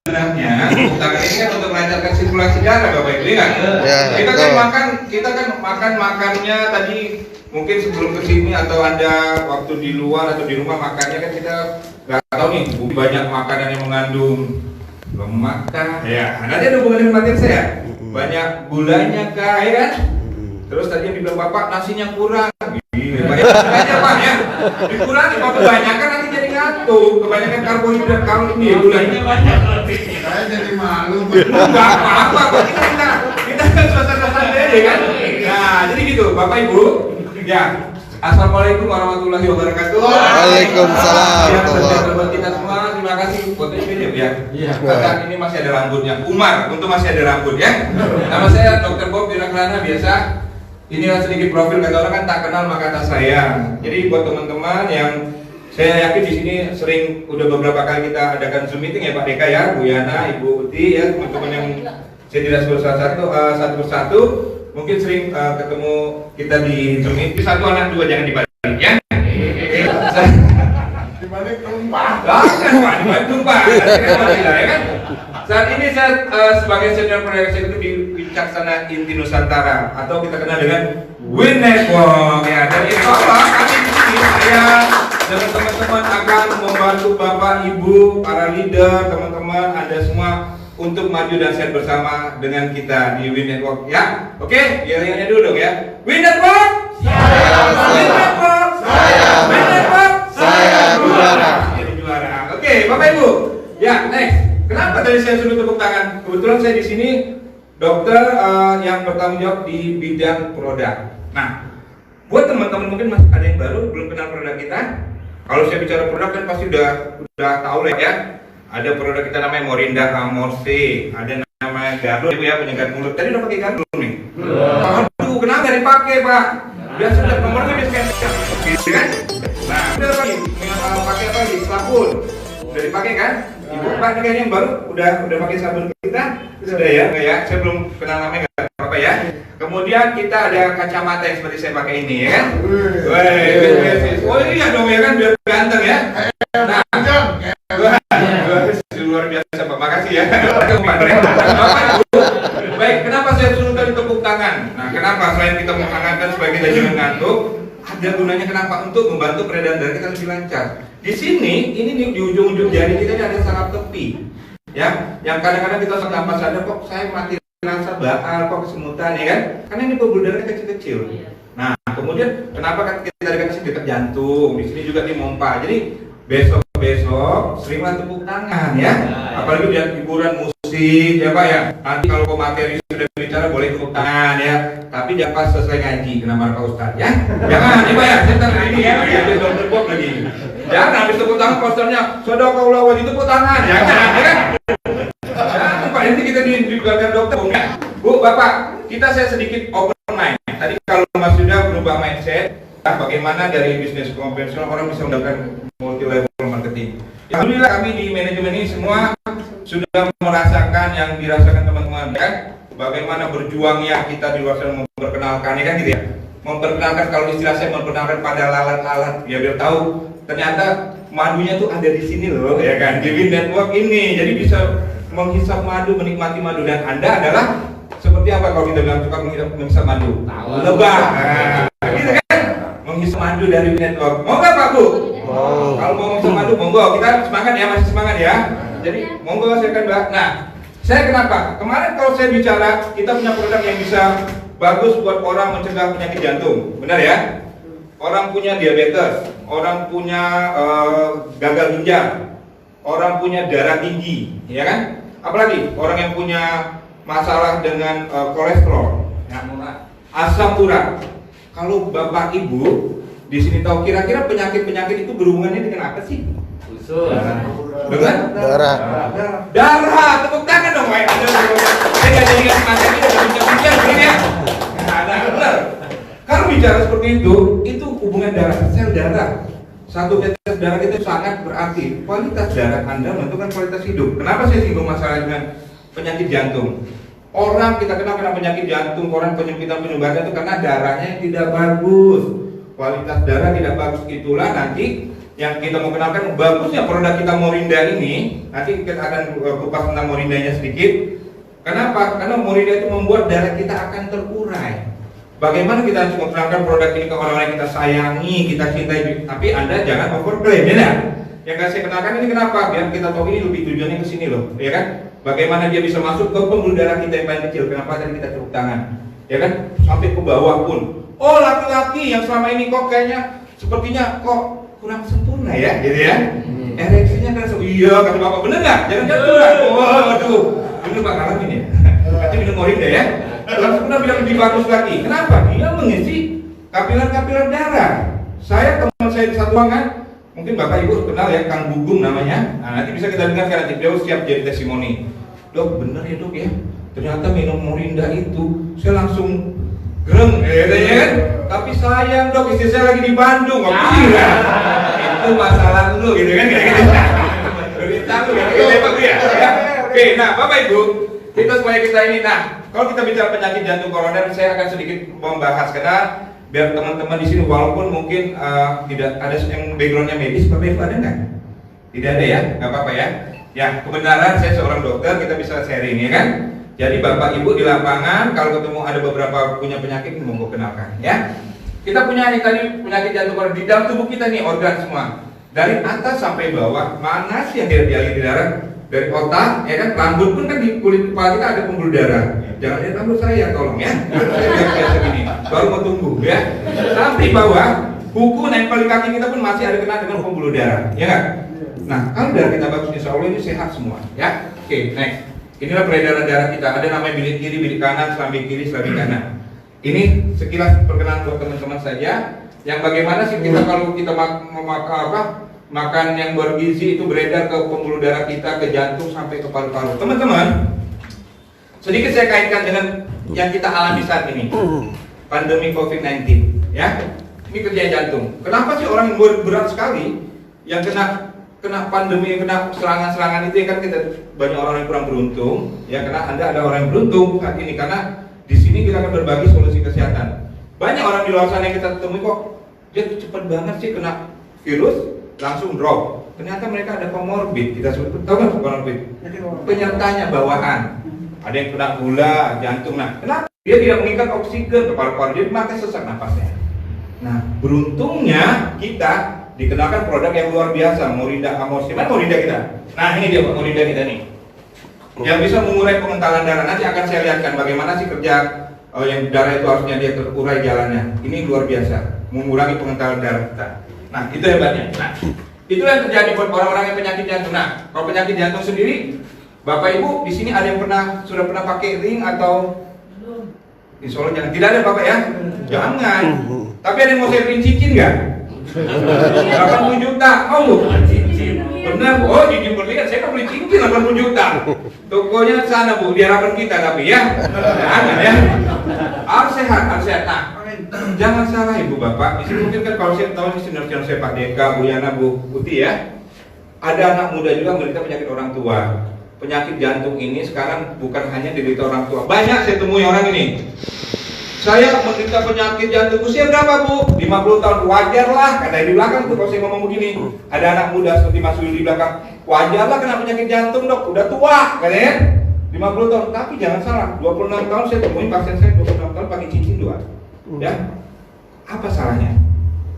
Sebenarnya tepuk tangan ini kan untuk melancarkan sirkulasi darah, Bapak Ibu, kan? Ya, kita kan makannya tadi mungkin sebelum kesini atau Anda waktu di luar atau di rumah makannya kan kita nggak tahu nih banyak makanan yang mengandung lemak kah? Ya, nanti ada hubungan dengan materi saya. Banyak gulanya kah, ya kan? Terus tadi yang dibilang Bapak nasinya kurang. Banyak aja Pak ya. Dikurangi kalau kebanyakan nanti jadi ngantuk. Kebanyakan karbohidrat kalau ini gulanya banyak. Saya jadi malu. Enggak apa-apa kok kita kan suasana santai kan. Nah, jadi gitu Bapak Ibu. Ya. Assalamualaikum warahmatullahi wabarakatuh. Waalaikumsalam. Buat kita semua, terima kasih buat ini ya. Iya. Ini masih ada rambutnya. Umar, untuk masih ada rambut ya. Nama saya Dr. Bob Wirakrana biasa. Inilah sedikit profil, kata orang kan tak kenal maka tak sayang. Jadi buat teman-teman yang saya yakin di sini sering udah beberapa kali kita adakan Zoom meeting ya Pak Deka ya, Bu Yana, Ibu Uti ya, teman-teman yang saya tidak sebut satu persatu, mungkin sering ketemu kita di Zoom meeting. Satu anak dua jangan dibalik ya. Dibalik tumpah. Dibalik tumpah. Ya kan? Saat ini saya sebagai senior proyek eksekutif di Wicaksana Inti Nusantara atau kita kenal dengan Win Network ya. Dan insya Allah kami di sini saya dan teman-teman akan membantu Bapak, Ibu, para leader, teman-teman Anda semua untuk maju dan share bersama dengan kita di Win Network ya. Oke, yel-yelnya dulu dong ya. Win Network. Win Network. Win Network. Saya juara. Jadi juara. Oke, Bapak Ibu. Ya, next. Kenapa tadi saya suruh tepuk tangan? Kebetulan saya di sini dokter yang bertanggung jawab di bidang produk. Nah, buat teman-teman mungkin masih ada yang baru belum kenal produk kita. Kalau saya bicara produk kan pasti udah tahu lah ya. Ada produk kita namanya Morinda Amorse, ada namanya Garlo ya, penyegar mulut. Tadi udah pakai Garlo nih. Aduh, kenapa nggak dipakai Pak? Biasa sudah nomornya bisa gitu kan? Nah, udah lagi pakai apa lagi? Sabun. Udah dipakai kan? Ibu Pak ini kayaknya yang baru udah pakai sabun kita sudah ya, saya belum kenal namanya nggak apa-apa ya. Kemudian kita ada kacamata yang seperti saya pakai ini ya kan. Oh iya dong ya kan biar ganteng ya. Nah, luar biasa Pak, makasih ya. Baik, kenapa saya suruh tadi tepuk tangan? Nah, kenapa selain kita menghangatkan supaya kita jangan ngantuk, ada gunanya kenapa? Untuk membantu peredaran darah kita lebih lancar. Di sini, ini di ujung-ujung jari kita ini ada saraf tepi, ya, yang kadang-kadang kita tanpa sadar kok saya mati rasa bakal, kok kesemutan, ya kan? Karena ini pembuluh darah kecil-kecil. Nah, kemudian kenapa kan kita dikasih dekat jantung? Di sini juga dimompa. Jadi besok seringlah tepuk tangan, ya. Apalagi di hiburan musik, ya Pak ya. Nanti kalau pemateri sudah bicara boleh tepuk tangan, ya. Tapi jangan pas selesai ngaji kena marka Ustaz, ya. Jangan, ya Pak ya. Sebentar ini ya, ada dokter Bob lagi. Jangan habis tepuk tangan posternya Shadaqallah wajib tepuk tangan, jangan, ya kan? Jangan Pak, nanti kita diberikan dokter, ya. Bu, Bapak, saya sedikit open mind. Tadi kalau Mas sudah berubah mindset, bagaimana dari bisnis konvensional orang bisa mendapatkan multi level marketing. Alhamdulillah kami di manajemen ini semua sudah merasakan yang dirasakan teman-teman, kan? Bagaimana berjuangnya kita di luar sana memperkenalkan, ya kan gitu ya? Memperkenalkan, kalau istilah saya memperkenalkan pada alat-alat, ya biar tahu ternyata madunya tuh ada di sini loh, ya kan? Di Win Network ini, jadi bisa menghisap madu, menikmati madu, dan Anda adalah seperti apa kalau kita bilang suka menghisap madu? Lebah, gitu kan? Menghisap madu dari Win Network. Mau nggak Pak Bu? Kalau mau menghisap madu, monggo. Kita semangat ya, masih semangat ya. Jadi monggo silakan Mbak. Nah, saya kenapa? Kemarin kalau saya bicara kita punya produk yang bisa bagus buat orang mencegah penyakit jantung, benar ya? Orang punya diabetes, orang punya gagal ginjal, orang punya darah tinggi, ya kan? Apalagi orang yang punya masalah dengan kolesterol, ya, asam urat. Kalau Bapak Ibu di sini tahu kira-kira penyakit-penyakit itu berhubungannya dengan apa sih? Usus. Dengan Darah. Darah. Tepuk tangan dong, Pak. Saya nggak jadi ngasih materi, udah bincang-bincang begini ya. Nah, benar. Kalau bicara seperti itu hubungan darah, sel darah. Satu tetes darah itu sangat berarti. Kualitas darah Anda menentukan kualitas hidup. Kenapa saya singgung masalah dengan penyakit jantung? Orang kita kenal kena penyakit jantung, orang penyempitan penyumbatan itu karena darahnya yang tidak bagus. kualitas darah tidak bagus, itulah nanti yang kita mau kenalkan. Bagusnya produk kita Morinda ini, nanti kita akan kupas tentang Morindanya sedikit. Kenapa? Karena Morinda itu membuat darah kita akan terurai. Bagaimana kita harus memperkenalkan produk ini ke orang-orang yang kita sayangi, kita cintai, tapi Anda jangan overclaim, ya. Yang saya kenalkan ini kenapa? Biar kita tahu ini lebih tujuannya ke sini loh, ya kan? Bagaimana dia bisa masuk ke pembuluh darah kita yang paling kecil? Kenapa tadi kita tepuk tangan, ya kan? Sampai ke bawah pun. Oh, laki-laki yang selama ini kok kayaknya sepertinya kok kurang sempurna ya, gitu ya? Ereksinya kan iya, kata bapak, bener nggak? Jangan curang. Oh, aduh, bener Pak ngalamin ya. Nanti minum Morinda ya. Langsung pernah bilang lebih bagus lagi. Kenapa? Dia mengisi kapiler-kapiler darah. Saya teman saya di satu ruangan, mungkin Bapak Ibu kenal ya, Kang Gugum namanya. Nah, nanti bisa kita dengarkan, nanti beliau siap jadi testimoni. Dok, bener ya dok ya, ternyata minum Morinda itu saya langsung gereng, ya kan? Tapi sayang dok, istri saya lagi di Bandung, nggak bisa. Itu masalah lu, gitu kan? Lebih tahu ya, Pak ya. Oke, nah Bapak Ibu, supaya kita ini, nah kalau kita bicara penyakit jantung koroner, saya akan sedikit membahas karena biar teman-teman di sini walaupun mungkin tidak ada yang backgroundnya medis, Bapak Ibu ada nggak? Tidak ada ya, nggak apa-apa ya. Ya kebenaran saya seorang dokter, kita bisa sharing ya kan. Jadi Bapak Ibu di lapangan kalau ketemu ada beberapa punya penyakit ini mau kenalkan ya. Kita punya ini tadi penyakit jantung koroner di dalam tubuh kita nih, organ semua dari atas sampai bawah. Mana sih yang dialiri di darah? Dari otak, ya kan, rambut pun kan di kulit kepala kita ada pembuluh darah. Jangan lihat rambut saya, tolong ya. Saya biasa gini, baru mau tumbuh ya. Sampai bawah, kuku nempel di kaki kita pun masih ada kena dengan pembuluh darah, ya kan? Nah, kalau darah kita bagus, insya Allah ini sehat semua, ya. Oke, next. Inilah peredaran darah kita. Ada namanya bilik kiri, bilik kanan, selambi kiri, selambi kanan. Ini sekilas perkenalan buat teman-teman saja. Yang bagaimana sih kita kalau kita makan yang bergizi itu beredar ke pembuluh darah kita, ke jantung sampai ke paru-paru. Teman-teman, sedikit saya kaitkan dengan yang kita alami saat ini, pandemi COVID-19, ya. Ini kerja jantung. Kenapa sih orang yang berat sekali yang kena pandemi, kena serangan-serangan itu ya kan, kita banyak orang yang kurang beruntung, ya karena Anda ada orang yang beruntung saat ini karena di sini kita akan berbagi solusi kesehatan. Banyak orang di luar sana yang kita temui kok dia cepat banget sih kena virus langsung drop. Ternyata mereka ada komorbid. Kita sebut, tahu kan komorbid? Penyertanya bawaan. Ada yang kena gula, jantung. Nah, kenapa? Dia tidak mengikat oksigen ke paru-paru, dia makin sesak nafasnya. Nah, beruntungnya kita dikenalkan produk yang luar biasa, Morinda Amorsi. Mana Morinda kita? Nah, ini dia Morinda kita nih. Yang bisa mengurai pengentalan darah. Nanti akan saya lihatkan bagaimana sih kerja yang darah itu harusnya dia terurai jalannya. Ini luar biasa, mengurangi pengentalan darah kita. Nah, itu hebatnya. Nah, itu yang terjadi buat orang-orang yang penyakit jantung. Nah, kalau penyakit jantung sendiri, Bapak Ibu di sini ada yang sudah pernah pakai ring atau Insya Allah jangan. Tidak ada Bapak ya? Jangan. Tapi ada yang mau saya beliin cincin nggak? 80 juta. Oh, cincin. Benar Bu. Oh, cincin berlian. Saya kan beli cincin 80 juta. Tokonya sana Bu, di harapan kita tapi ya. Jangan ya. Harus sehat, harus sehat. Nah, jangan salah Ibu Bapak. Di sini mungkin kan kalau saya tahu ini senior saya Pak Deka, Bu Yana, Bu Putih ya. Ada anak muda juga menderita penyakit orang tua. Penyakit jantung ini sekarang bukan hanya diderita orang tua. Banyak saya temui orang ini. Saya menderita penyakit jantung usia berapa Bu? 50 tahun. Wajar lah, karena di belakang tuh kalau saya ngomong begini. Ada anak muda seperti Mas Willy di belakang. Wajar lah kena penyakit jantung dok, udah tua katanya. 50 tahun, tapi jangan salah. 26 tahun saya temui pasien saya 26 tahun pakai cincin 2. Ya, apa salahnya?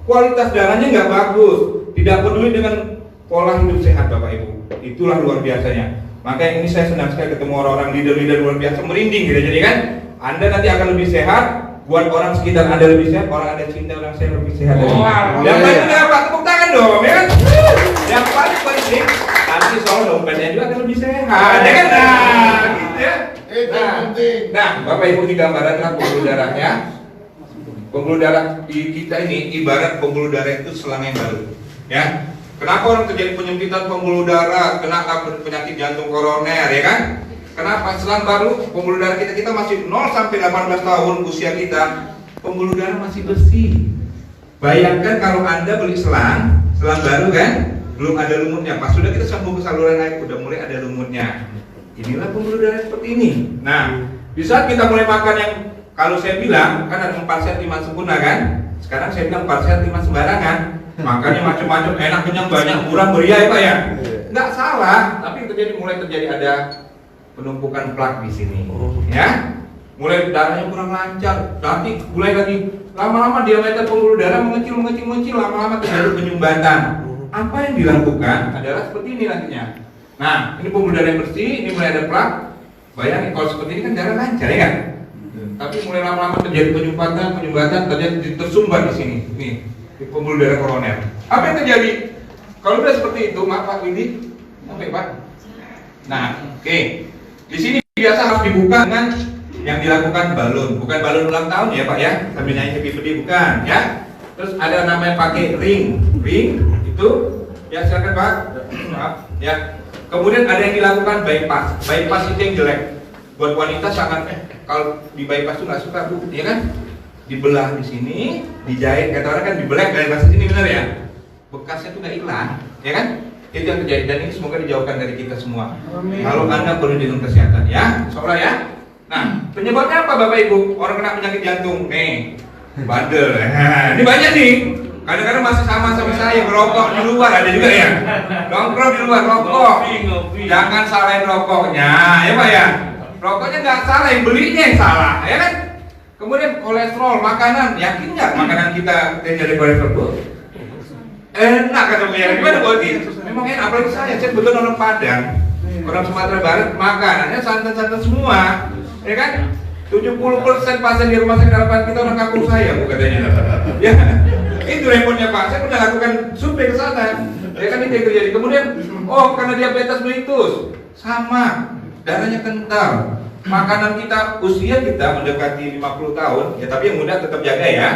Kualitas darahnya nggak bagus, tidak peduli dengan pola hidup sehat Bapak Ibu. Itulah luar biasanya. Makanya ini saya senang sekali ketemu orang-orang leader-leader luar biasa, merinding gitu. Jadi kan Anda nanti akan lebih sehat, buat orang sekitar Anda lebih sehat, orang Anda cinta orang saya lebih sehat. Yang penting apa? Tepuk tangan dong, ya kan? Yang paling penting nanti soal dompetnya juga akan lebih sehat, ya kan? Nah, gitu ya. Nah, Bapak Ibu di gambaran kan pembuluh darahnya. Pembuluh darah di kita ini ibarat pembuluh darah itu selang yang baru, ya. Kenapa orang terjadi penyempitan pembuluh darah, kena penyakit jantung koroner, ya kan? Kenapa? Selang baru pembuluh darah kita masih 0 sampai 18 tahun usia kita, pembuluh darah masih bersih. Bayangkan kalau Anda beli selang baru kan, belum ada lumutnya. Pas sudah kita sambung ke saluran air, udah mulai ada lumutnya. Inilah pembuluh darah seperti ini. Nah, di saat kita mulai makan yang kalau saya bilang, kan ada 4 set 5 sempurna kan? Sekarang saya bilang Pak sehat lima sembarangan. Makannya macam-macam, enak, kenyang, banyak, murah, meriah ya Pak ya. Nggak salah, tapi mulai terjadi ada penumpukan plak di sini, ya. Mulai darahnya kurang lancar, nanti mulai lagi lama-lama diameter pembuluh darah mengecil, lama-lama terjadi penyumbatan. Apa yang dilakukan adalah seperti ini nantinya. Nah, ini pembuluh darah yang bersih, ini mulai ada plak. Bayangin kalau seperti ini kan darah lancar ya kan? Tapi mulai lama-lama terjadi penyumbatan terjadi tersumbat di sini, nih di pembuluh darah koroner. Apa yang terjadi? Kalau udah seperti itu, maaf Pak Windy, sampai Pak. Nah, oke. Di sini biasa harus dibuka dengan yang dilakukan balon, bukan balon ulang tahun ya Pak ya, sambil nyanyi happy birthday bukan ya. Terus ada namanya pakai ring itu ya silakan Pak. Maaf ya. Kemudian ada yang dilakukan bypass itu yang jelek. Buat wanita sangat kalau di bypass itu nggak suka Bu, ya kan? Dibelah di sini, dijahit, kata orang kan dibelah dari bahasa sini benar ya. Bekasnya tuh nggak hilang, ya kan? Itu yang terjadi dan ini semoga dijauhkan dari kita semua. Amin. Kalau Anda perlu dinas kesehatan ya, seolah ya. Nah, penyebabnya apa Bapak Ibu? Orang kena penyakit jantung, nih, bandel. Ini banyak nih. Kadang-kadang masih sama saya merokok di luar ada juga ya. Nongkrong di luar rokok. Jangan salahin rokoknya, ya Pak ya. Rokoknya nggak salah, yang belinya yang salah, ya kan? Kemudian kolesterol, makanan, yakin nggak makanan kita dari kolesterol Bu? Enak kata Bu ya, gimana Bu? Memang enak, apalagi saya betul orang Padang, orang Sumatera Barat, makanannya santan-santan semua, ya kan? 70% pasien di rumah sakit harapan kita orang kampung saya Bu katanya. Ya, itu repotnya Pak, saya pernah lakukan survei ke sana, ya kan itu yang terjadi. Kemudian, oh karena diabetes mellitus, sama, darahnya kental. Makanan kita, usia kita mendekati 50 tahun, ya tapi yang muda tetap jaga ya.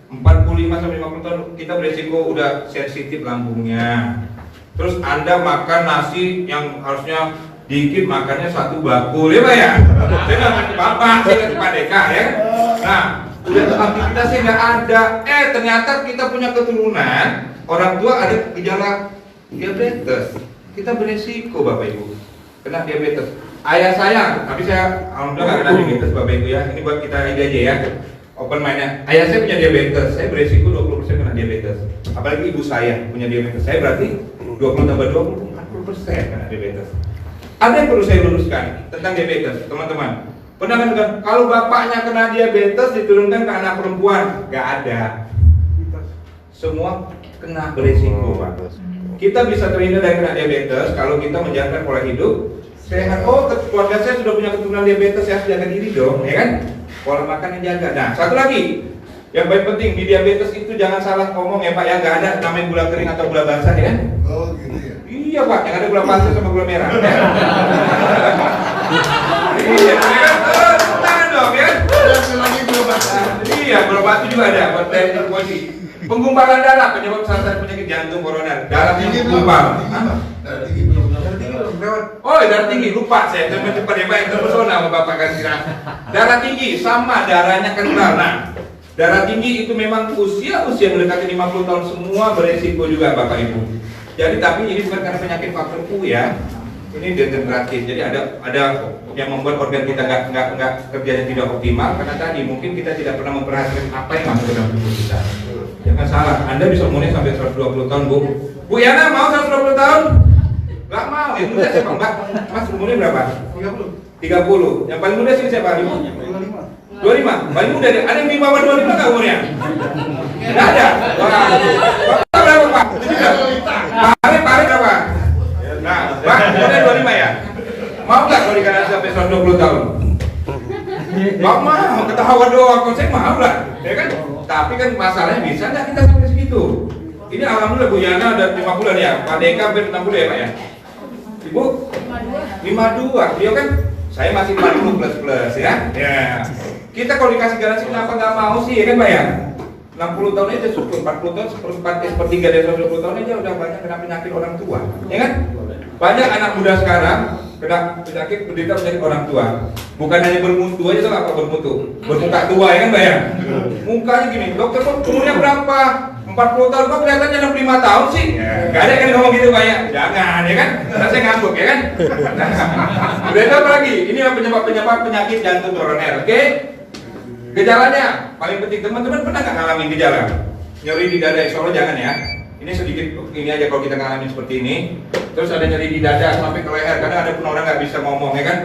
45-50 tahun kita beresiko udah sensitif lambungnya. Terus Anda makan nasi yang harusnya dikit makannya satu bakul, ya Pak ya? Saya nggak ngerti Bapak, saya ngerti Pak Deka ya. Nah, udah aktivitasnya nggak ada. Ternyata kita punya keturunan, orang tua ada gejala diabetes. Kita beresiko Bapak Ibu kena diabetes. Ayah saya, tapi saya alhamdulillah nggak kena diabetes Bapak Ibu ya. Ini buat kita ide aja ya. Open mindnya. Ayah saya punya diabetes, saya beresiko 20% kena diabetes. Apalagi ibu saya punya diabetes, saya berarti 20 tambah 20, 40% kena diabetes. Ada yang perlu saya luruskan tentang diabetes, teman-teman. Pernah kan kalau bapaknya kena diabetes diturunkan ke anak perempuan? Nggak ada. Semua kena beresiko Pak. Kita bisa terhindar dari kena diabetes kalau kita menjalankan pola hidup sehat. Oh, keluarga saya sudah punya keturunan diabetes, saya harus jaga diri dong, ya kan? Pola makan yang jaga. Nah, satu lagi yang paling penting di diabetes itu jangan salah ngomong ya Pak ya, nggak ada namanya gula kering atau gula basah ya. Oh gitu ya. Iya Pak, yang ada gula pasir sama gula merah. Ya? Iya, tangan dong ya. Ada lagi belum baca. Iya, gula batu juga ada buat teknik kuasi. Penggumpalan darah penyebab salah satu penyakit jantung koroner. Darahnya menggumpal. Darah tinggi belum. Oh, darah tinggi, lupa saya, cepat ya Pak, yang terpesona sama Bapak Kasira. Darah tinggi, sama darahnya kental. Nah, darah tinggi itu memang usia mendekati 50 tahun semua beresiko juga Bapak Ibu. Jadi tapi ini bukan karena penyakit faktor U ya. Ini degeneratif. Jadi ada yang membuat organ kita nggak kerjanya tidak optimal karena tadi mungkin kita tidak pernah memperhatikan apa yang masuk ke dalam tubuh kita. Jangan salah, Anda bisa umurnya sampai 120 tahun Bu. Bu Yana mau 120 tahun? Gak mau, yang muda siapa Mbak? Mas umurnya berapa? 30. Yang paling muda sini siapa? 25. Paling muda ada yang di bawah 25 nggak umurnya? Nggak ada. Wah. Bapak berapa Pak? Paling berapa? Nah, Pak umurnya 25 ya? Mau nggak kalau dikatakan sampai 120 tahun? Gak mau, ketawa doang. Konsep mau lah, ya kan? Tapi kan masalahnya bisa nggak kita sampai segitu? Ini alhamdulillah Bu Yana ada 50 ya, Pak Deka hampir 60 ya Pak ya? Ibu 52, dia kan saya masih 40 plus ya. Ya. Kita kalau dikasih garansi kenapa nggak mau sih ya kan Pak ya? 60 tahun aja cukup, 40 tahun sepertiga dari 120 tahun aja udah banyak kena penyakit orang tua, ya kan? Banyak anak muda sekarang kena penyakit penderita penyakit orang tua. Bukan hanya bermutu aja, soal apa bermutu? Bermuka tua ya kan Pak ya? Mukanya gini, dokter kok umurnya berapa? 40 tahun kok kelihatannya 65 tahun sih? Gak ada kan ngomong gitu Pak ya? Jangan ya kan? Karena saya ngambek ya kan? Udah apa lagi? Ini penyebab penyakit jantung koroner, oke? Gejalanya paling penting, teman-teman pernah nggak ngalamin gejala? Nyeri di dada, insya Allah jangan ya. Ini sedikit, ini aja kalau kita ngalamin seperti ini. Terus ada nyeri di dada sampai ke leher, kadang ada pun orang nggak bisa ngomong ya kan?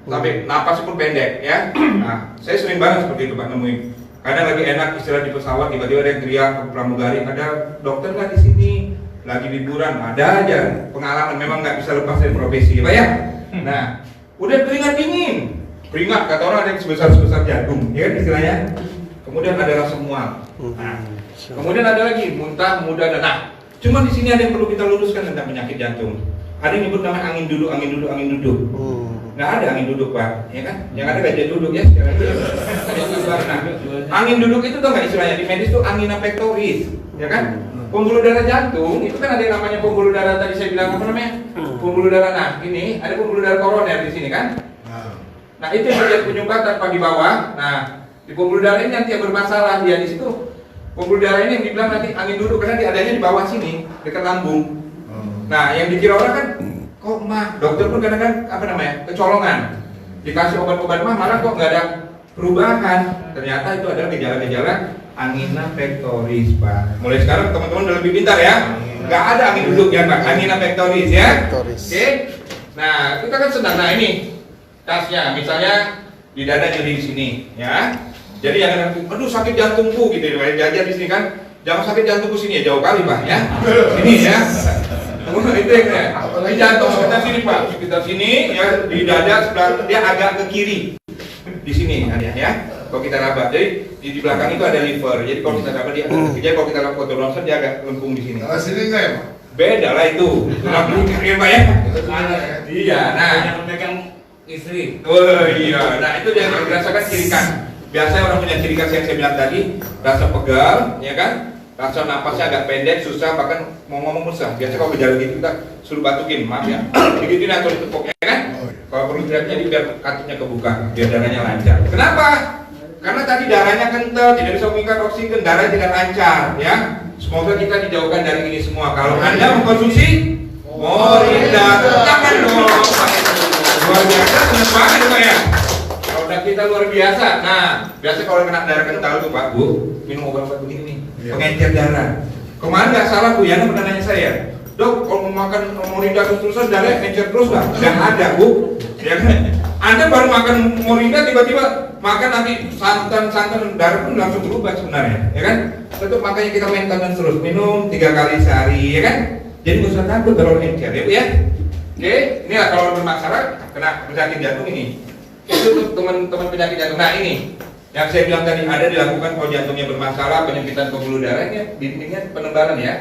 Sampai napas pun pendek ya. Nah, saya sering banget seperti itu Pak nemuin. Kadang lagi enak istirahat di pesawat, tiba-tiba ada yang teriak ke pramugari, ada dokter nggak di sini? Lagi liburan, ada aja pengalaman, memang nggak bisa lepas dari profesi, Pak ya. Nah, udah keringat dingin, keringat kata orang ada yang sebesar jagung, ya kan istilahnya. Kemudian ada rasa mual. Nah, kemudian ada lagi muntah, mudah dan nah. Cuma di sini ada yang perlu kita luruskan tentang penyakit jantung. Ada yang nyebut namanya angin duduk. Nggak ada angin duduk Pak, ya kan? Yang ada gajah duduk ya sekarang. Nah, angin duduk itu tuh nggak istilahnya di medis tuh angina pectoris, ya kan? Pembuluh darah jantung itu kan ada yang namanya pembuluh darah tadi saya bilang apa namanya? Pembuluh darah. Nah ini ada pembuluh darah koroner di sini kan? Nah itu yang terjadi penyumbatan Pak di bawah. Nah di pembuluh darah ini nanti yang bermasalah dia di situ. Pembuluh darah ini yang dibilang nanti angin duduk karena dia adanya di bawah sini dekat lambung. Nah yang dikira orang kan kok mah dokter pun kadang-kadang apa namanya kecolongan dikasih obat-obat mah malah kok nggak ada perubahan. Ternyata itu adalah gejala-gejala angina pectoris Pak. Mulai sekarang teman-teman udah lebih pintar ya. Nggak ada angin duduk ya Pak, angina pectoris ya. Oke. Nah kita kan senang. Nah ini tasnya, misalnya di dada nyeri di sini ya. Jadi jangan aduh sakit jantungku gitu ya. Jajan di sini kan. Jangan sakit jantungku sini ya, jauh kali Pak ya. Sini ya. Itu ya. Di jantung sekitar sini Pak, sekitar sini ya di dada sebelah dia agak ke kiri. Di sini ada ya. Kalau kita raba, jadi di belakang itu ada liver. Jadi kalau kita raba dia agak ke kiri. Jadi kalau kita lakukan foto ronsen dia agak lempung di sini. Kalau sini enggak ya Pak? Beda lah itu. Nggak kiri Pak ya. Iya. Nah, yang memegang istri. oh iya. Nah itu yang dirasakan cirikan. Biasanya orang punya ciri khas yang saya bilang tadi, rasa pegal, ya kan? Rasa napasnya agak pendek, susah, bahkan mau ngomong susah. Biasanya kalau gejala gitu kita suruh batukin, maaf ya. Digituin atau ditepuk, ya kan? Kalau perlu teriak jadi biar katunya kebuka, biar darahnya lancar. Kenapa? Karena tadi darahnya kental, tidak bisa mengikat oksigen, darah tidak lancar, ya. Semoga kita dijauhkan dari ini semua. Kalau Anda mengkonsumsi Morinda, jangan dong. Luar biasa, senang banget Pak ya. Produk kita luar biasa. Nah, biasa kalau kena darah kental tuh Pak Bu, minum obat-obat begini nih, pengencer darah. Kemarin nggak salah Bu Yana pernah nanya saya, Dok, kalau mau makan Morinda terus-terusan darahnya encer terus nggak? Nggak ada Bu. Ya kan? Anda baru makan Morinda tiba-tiba makan nanti santan darah pun langsung berubah sebenarnya, ya kan? Tetap makanya kita maintenance terus, minum 3 kali sehari, ya kan? Jadi nggak usah takut kalau encer ya Bu ya. Oke, inilah kalau bermasalah kena penyakit jantung ini. Itu tuh teman-teman penyakit jantung. Nah ini yang saya bilang tadi ada dilakukan kalau jantungnya bermasalah, penyempitan pembuluh darahnya, dindingnya penebalan ya.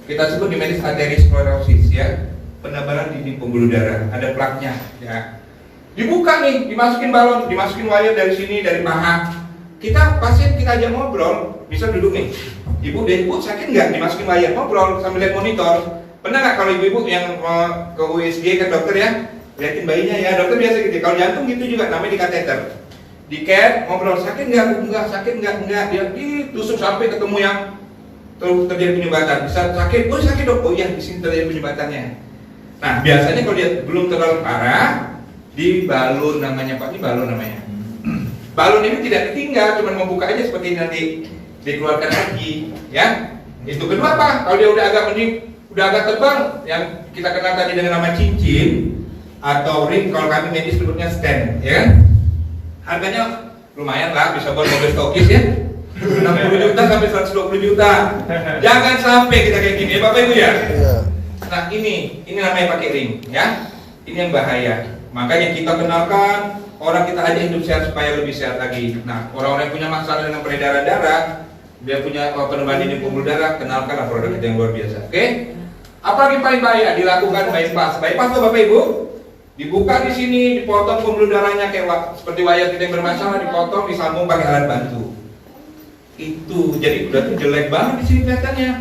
Kita sebut di medis arteriosklerosis ya, penebalan dinding pembuluh darah, ada plaknya ya. Dibuka nih, dimasukin balon, dimasukin wire dari sini, dari paha. Kita pasien kita aja ngobrol, bisa duduk nih. Ibu sakit nggak? Dimasukin wire, ngobrol sambil lihat monitor. Pernah nggak kalau ibu-ibu yang ke USG ke dokter ya, liatin bayinya ya, dokter biasa gitu. Kalau jantung gitu juga, namanya di kateter. Di CAT, ngobrol sakit nggak? Enggak, sakit nggak? Dia ditusuk sampai ketemu yang terjadi penyumbatan. Bisa sakit, oh sakit dok, oh iya di sini terjadi penyumbatannya. Nah biasanya kalau dia belum terlalu parah, di balon namanya Pak, ini balon namanya. Balon ini tidak ditinggal, cuma membuka aja seperti ini nanti dikeluarkan lagi, ya. Itu kedua apa? Kalau dia udah agak mending, udah agak tebal, yang kita kenal tadi dengan nama cincin atau ring, kalau kami medis sebutnya stent, ya kan? Harganya lumayan lah, bisa buat mobil stokis ya. 60 juta sampai 120 juta. Jangan sampai kita kayak gini ya Bapak Ibu ya. Nah ini namanya pakai ring, ya. Ini yang bahaya. Makanya kita kenalkan orang kita aja hidup sehat supaya lebih sehat lagi. Nah orang-orang yang punya masalah dengan peredaran darah, dia punya penebalan dinding pembuluh darah, kenalkanlah produk kita yang luar biasa. Oke? Apalagi paling bahaya dilakukan bypass. Bypass tuh Bapak Ibu, dibuka di sini, dipotong pembuluh darahnya kayak seperti wayar kita yang bermasalah, dipotong, disambung pakai alat bantu. Itu jadi berarti jelek banget di sini kelihatannya.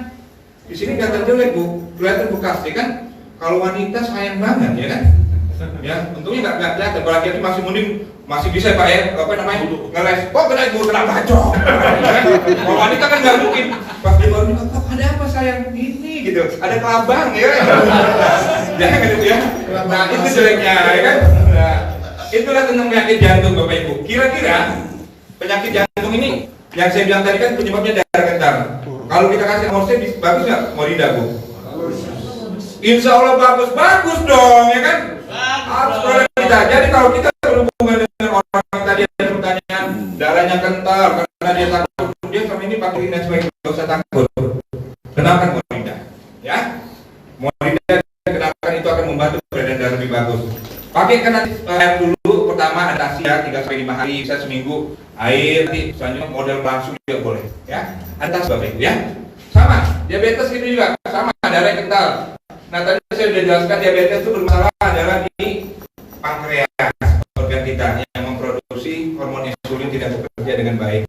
Di sini kelihatan jelek Bu, kelihatan bekas ya kan? Kalau wanita sayang banget ya kan? Ya, untungnya nggak kelihatan. Kalau laki-laki masih mending masih bisa Pak ya, apa namanya? Ngeles. Kok kena ibu kena bacok. Kalau wanita kan nggak mungkin. Pas di luar nikah, kok ada apa sayang? Ini gitu. Ada kelabang ya. Jangan gitu ya. Nah itu jeleknya ya kan? Nah, itulah tentang penyakit jantung Bapak Ibu. Kira-kira penyakit jantung ini yang saya bilang tadi kan penyebabnya darah kental. Kalau kita kasih Amorse bagus nggak Morinda, Bu? Insya Allah bagus dong, ya kan? Harus produk kita. Jadi kalau kita berhubungan dengan orang tadi yang pertanyaan darahnya kental karena dia takut, dia sama ini pakai ini sebagai nggak usah takut. Kenakan Morinda, ya? Morinda kenakan itu akan membantu peredaran darah lebih bagus. Pakai kan air dulu, pertama adaptasi ya 3-5 hari, bisa seminggu air, nanti selanjutnya model langsung juga boleh, ya. Adaptasi Bapak Ibu, ya. Sama, diabetes gitu juga, sama darah kental. Nah tadi saya sudah jelaskan diabetes itu bermasalah adalah di pankreas, organ kita yang memproduksi hormon insulin tidak bekerja dengan baik.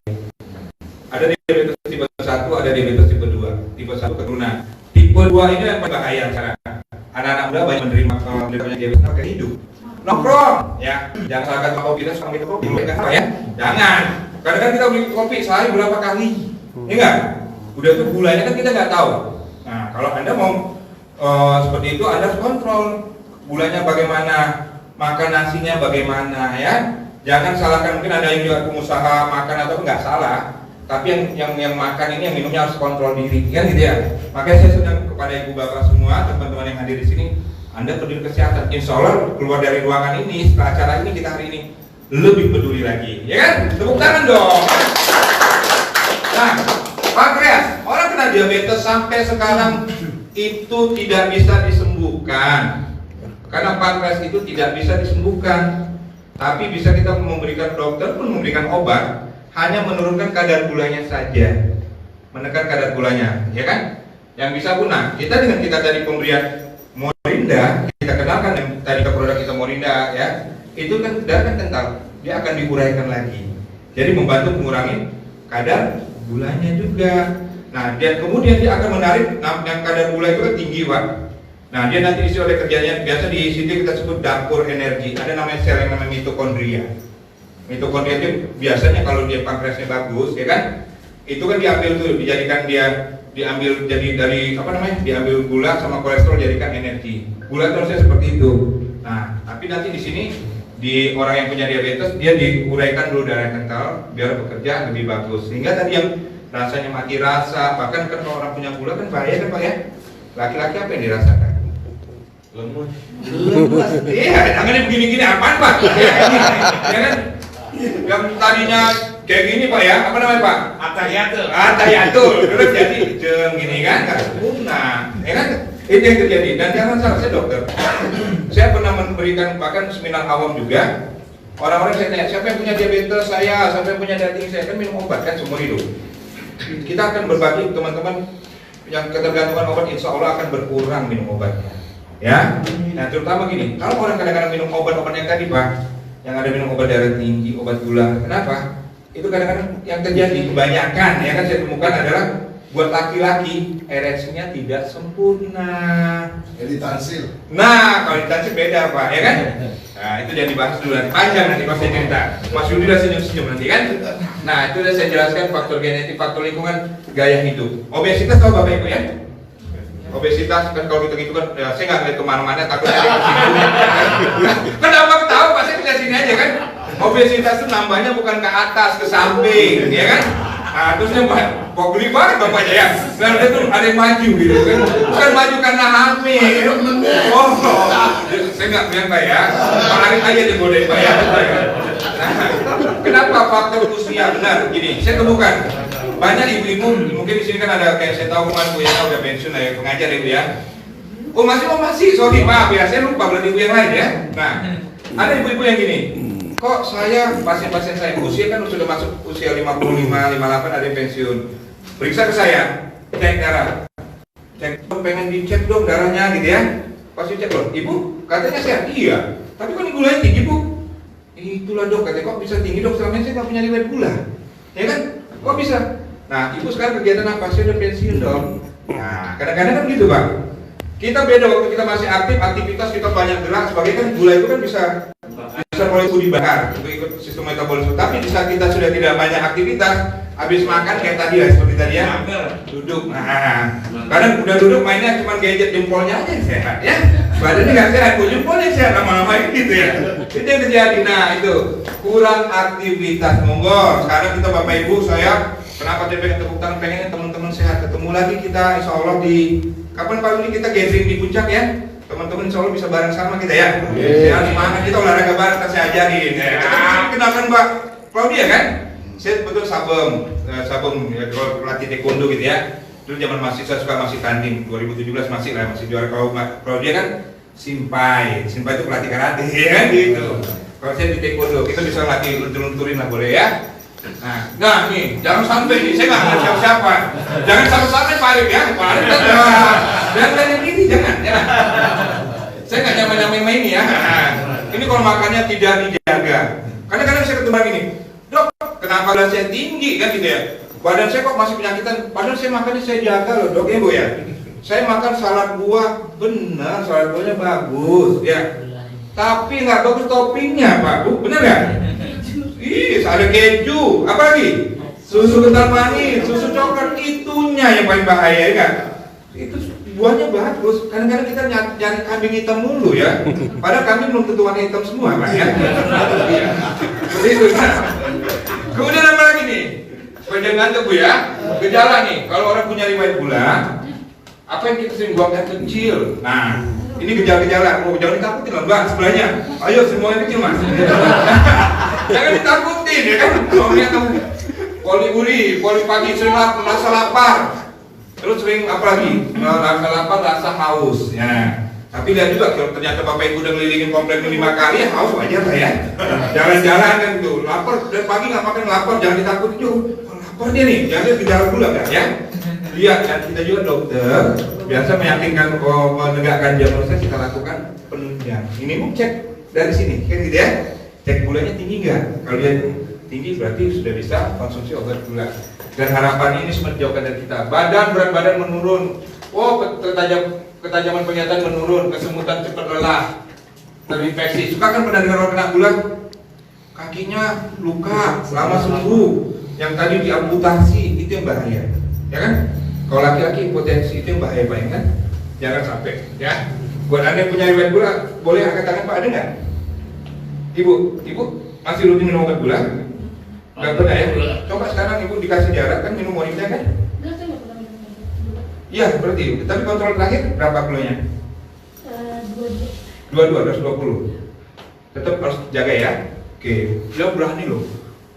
Ada diabetes tipe 1, ada diabetes tipe 2. Tipe 1 keturunan. Tipe 2 ini yang berbahaya sekarang. Anak-anak muda banyak menerima diabetes pakai hidup. Nongkrong, ya. Jangan salahkan kopi dan sampai ke kopi. Ya, jangan. Kadang-kadang kita beli kopi sehari berapa kali? Iya enggak? Udah tuh gulanya kan kita nggak tahu. Nah, kalau Anda mau seperti itu, Anda harus kontrol gulanya bagaimana, makan nasinya bagaimana, ya. Jangan salahkan, mungkin ada yang juga pengusaha makan atau nggak salah, tapi yang makan ini, yang minumnya harus kontrol diri, kan gitu ya. Makanya saya sedang kepada ibu bapak semua, teman-teman yang hadir di sini, Anda peduli kesehatan. Insya Allah keluar dari ruangan ini setelah acara ini kita hari ini lebih peduli lagi, ya kan? Tepuk tangan dong. Nah, pankreas, orang kena diabetes sampai sekarang itu tidak bisa disembuhkan, karena pankreas itu tidak bisa disembuhkan, tapi bisa kita memberikan, dokter pun memberikan obat, hanya menurunkan kadar gulanya saja, menekan kadar gulanya, ya kan? Yang bisa guna. Kita dengan kita tadi pemberian Morinda, kita kenalkan yang tadi ke produk kita Morinda, ya, itu kan darah kental, dia akan diuraikan lagi, jadi membantu mengurangi kadar gulanya juga. Nah, dan kemudian dia akan menarik, yang kadar gula itu kan tinggi, Pak. Nah, dia nanti isi oleh kerjanya, biasa di situ kita sebut dapur energi. Ada namanya sel yang namanya mitokondria. Mitokondria itu biasanya kalau dia pankreasnya bagus, ya kan? Itu kan diambil tuh, dijadikan diambil jadi dari apa namanya? Diambil gula sama kolesterol jadikan energi. Gula terusnya seperti itu. Nah, tapi nanti di sini di orang yang punya diabetes dia diuraikan dulu darah kental biar bekerja lebih bagus. Sehingga tadi yang rasanya mati rasa, bahkan kan kalau orang punya gula kan bahaya kan Pak ya. Laki-laki apa yang dirasakan? Lemas. Iya, jangan begini-gini apaan Pak? Ya kan? Yang tadinya kayak gini Pak ya, apa namanya Pak? Atayatul. Terus jadi jeng gini kan, nggak sempurna, ya kan? Itu yang terjadi. Dan jangan salah, saya dokter. Saya pernah memberikan bahkan seminar awam juga. Orang-orang saya tanya, siapa yang punya diabetes? Saya, siapa yang punya diabetes? Saya kan minum obat kan seumur hidup. Kita akan berbagi teman-teman yang ketergantungan obat, insya Allah akan berkurang minum obatnya. Ya, nah terutama gini, kalau orang kadang-kadang minum obat-obat yang tadi Pak, yang ada minum obat darah tinggi, obat gula, kenapa? Itu kadang-kadang yang terjadi kebanyakan, ya kan saya temukan adalah buat laki-laki ereksinya tidak sempurna. Jadi tansil. Nah, kalau ditansil beda Pak, ya kan? Nah, itu jangan dibahas dulu, nanti panjang nanti pas saya cerita. Mas Yudi udah senyum-senyum nanti kan? Nah, itu udah saya jelaskan faktor genetik, faktor lingkungan, gaya hidup. Obesitas tahu Bapak Ibu ya? Obesitas kan kalau gitu kan, ya, saya nggak ngeliat kemana-mana, takut ada yang kesinggung. Kenapa ketawa? Pasti kita sini aja kan? Obesitas itu nambahnya bukan ke atas, ke samping, ya kan? Nah, terusnya kok geli banget bapaknya ya? Nah, itu ada yang maju gitu kan? Bukan maju karena hamil. Oh, saya nggak bilang Pak ya. Pak Arif aja digodain Pak ya. Nah, kenapa faktor usia? Benar, gini, saya temukan banyak ibu-ibu, mungkin di sini kan ada kayak saya tahu kemarin Bu Yana udah pensiun ya, pengajar ibu ya. Oh masih, sorry Pak, ya saya lupa berarti ibu yang lain ya. Nah, ada ibu-ibu yang gini. Kok saya, pasien-pasien saya usia kan sudah masuk usia 55, 58 ada yang pensiun. Periksa ke saya, cek darah. Cek, pengen dicek dong darahnya gitu ya. Pas dicek loh, Ibu katanya sehat. Iya, tapi kan gulanya tinggi Bu. Itulah dok, katanya kok bisa tinggi dok, selama ini saya nggak punya riwayat gula. Ya kan? Kok bisa? Nah, Ibu sekarang kegiatan apa? Saya udah pensiun dong. Nah, kadang-kadang kan gitu Pak. Kita beda waktu kita masih aktif, aktivitas kita banyak gerak, sebagainya kan gula itu kan bisa mulai dibakar untuk ikut sistem metabolisme. Tapi di saat kita sudah tidak banyak aktivitas, habis makan kayak tadi ya, seperti tadi ya, duduk. Nah, kadang udah duduk mainnya cuma gadget jempolnya aja yang sehat ya. badannya nggak sehat, ujung boleh sehat lama-lama gitu ya. Itu yang terjadi. Nah itu kurang aktivitas. Monggo sekarang kita Bapak Ibu, saya kenapa saya pengen tepuk tangan, pengen teman-teman sehat. Ketemu lagi kita insya Allah di kapan Pak ini kita gathering di puncak ya. Teman-teman insya Allah bisa bareng sama kita ya. Sehat semangat, kita olahraga bareng, saya ajarin ya. Kenalkan Mbak Claudia kan? Saya betul sabem ya, kalau pelatih taekwondo gitu ya. Dulu zaman mahasiswa suka masih tanding, 2017 masih lah, masih juara. Kalau dia kan simpai itu pelatih karate ya kan gitu. Kalau saya di taekwondo, kita bisa latih luntur-lunturin lah boleh ya. Nah nih, jangan sampai nih, saya nggak ngeliat siapa-siapa. Jangan sampai Pak Arif ya, Pak Arif kan jangan kayak gini, jangan. Saya nggak nyamain ini ya. Ini kalau makannya tidak dijaga. Kadang-kadang saya ketemu gini, dok, kenapa badan saya tinggi kan gitu ya? Badan saya kok masih penyakitan, padahal saya makannya saya jaga loh dok ya Bu ya. Saya makan salad buah, benar salad buahnya bagus ya. Tapi nggak bagus toppingnya Pak Bu, benar nggak? Ih, ada keju, apa lagi? Susu kental manis, susu coklat, itunya yang paling bahaya ya kan? Itu buahnya bagus, kadang-kadang kita nyari kambing hitam mulu ya. Padahal kambing belum tentu warna hitam semua Pak ya. Seperti itu kan? Kemudian apa lagi nih? Supaya jangan ngantuk Bu ya. Gejala nih, kalau orang punya riwayat gula, apa yang kita sering buang air kecil. Nah, ini gejala-gejala. Mau jangan ditakutin lah Mbak sebelahnya. Ayo semua yang kecil Mas. Jangan ditakutin ya kan. Kalau lihat kamu poliuri, pagi sering rasa lapar. Terus sering apa lagi? Rasa lapar, rasa haus. Ya. Tapi lihat juga kalau ternyata Bapak Ibu udah ngelilingin komplek 5 kali ya haus wajar lah ya. Jalan-jalan kan tuh, lapar dari pagi nggak makan lapar, jangan ditakutin juga. Lapar dia nih, jangan lihat gejala gula kan ya. Lihat kan kita juga dokter biasa meyakinkan menegakkan diagnosis kita lakukan penunjang. Ini Bu cek dari sini kan gitu ya. Cek gulanya tinggi nggak? Kalau dia tinggi berarti sudah bisa konsumsi obat gula. Dan harapan ini semua dijauhkan dari kita. Berat badan menurun. Oh ketajaman penglihatan menurun, kesemutan cepat lelah, terinfeksi. Suka kan pernah dengar orang kena gula, kakinya luka, lama sembuh. Yang tadi diamputasi itu yang bahaya, ya kan? Kalau laki-laki potensi itu yang bahaya banget kan? Jangan sampai, ya. Buat anda yang punya riwayat gula, boleh angkat tangan Pak, ada nggak? Ibu masih rutin minum obat gula? Nggak pernah ya? Coba sekarang Ibu dikasih jarak kan minum moringa kan? Iya berarti, tapi kontrol terakhir berapa kilonya? 22, 220. Tetap harus jaga ya. Oke, dia berani loh.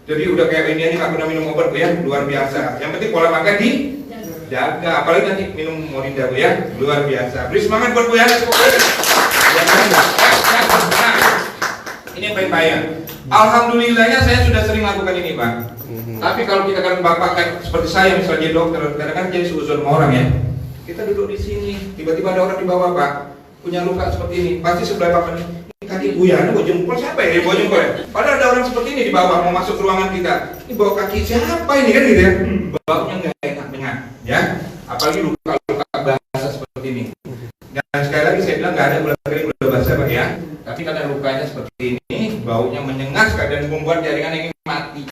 Jadi udah kayak ini aja nggak pernah minum obat ya, luar biasa. Yang penting pola makan dijaga, apalagi nanti minum moringa Bu ya, luar biasa. Beri semangat buat Bu ya. Nah, ini yang paling bahaya. Alhamdulillahnya saya sudah sering lakukan ini Pak. Tapi kalau kita kan Bapak kayak seperti saya misalnya dokter, kadang-kadang jadi suzon sama orang ya. Kita duduk di sini, tiba-tiba ada orang di bawah Pak, punya luka seperti ini, pasti sebelah Bapak ini kaki buyana, bawa jempol siapa ya? Bawa jempol ya? Padahal ada orang seperti ini di bawah mau masuk ke ruangan kita, ini bawa kaki siapa ini kan gitu ya? Baunya nggak enak dengar, ya. Apalagi luka-luka basah seperti ini. Dan sekali lagi saya bilang nggak ada gula kering, gula basah Pak ya. Tapi karena lukanya seperti ini, baunya menyengat dan membuat jaringan ini mati.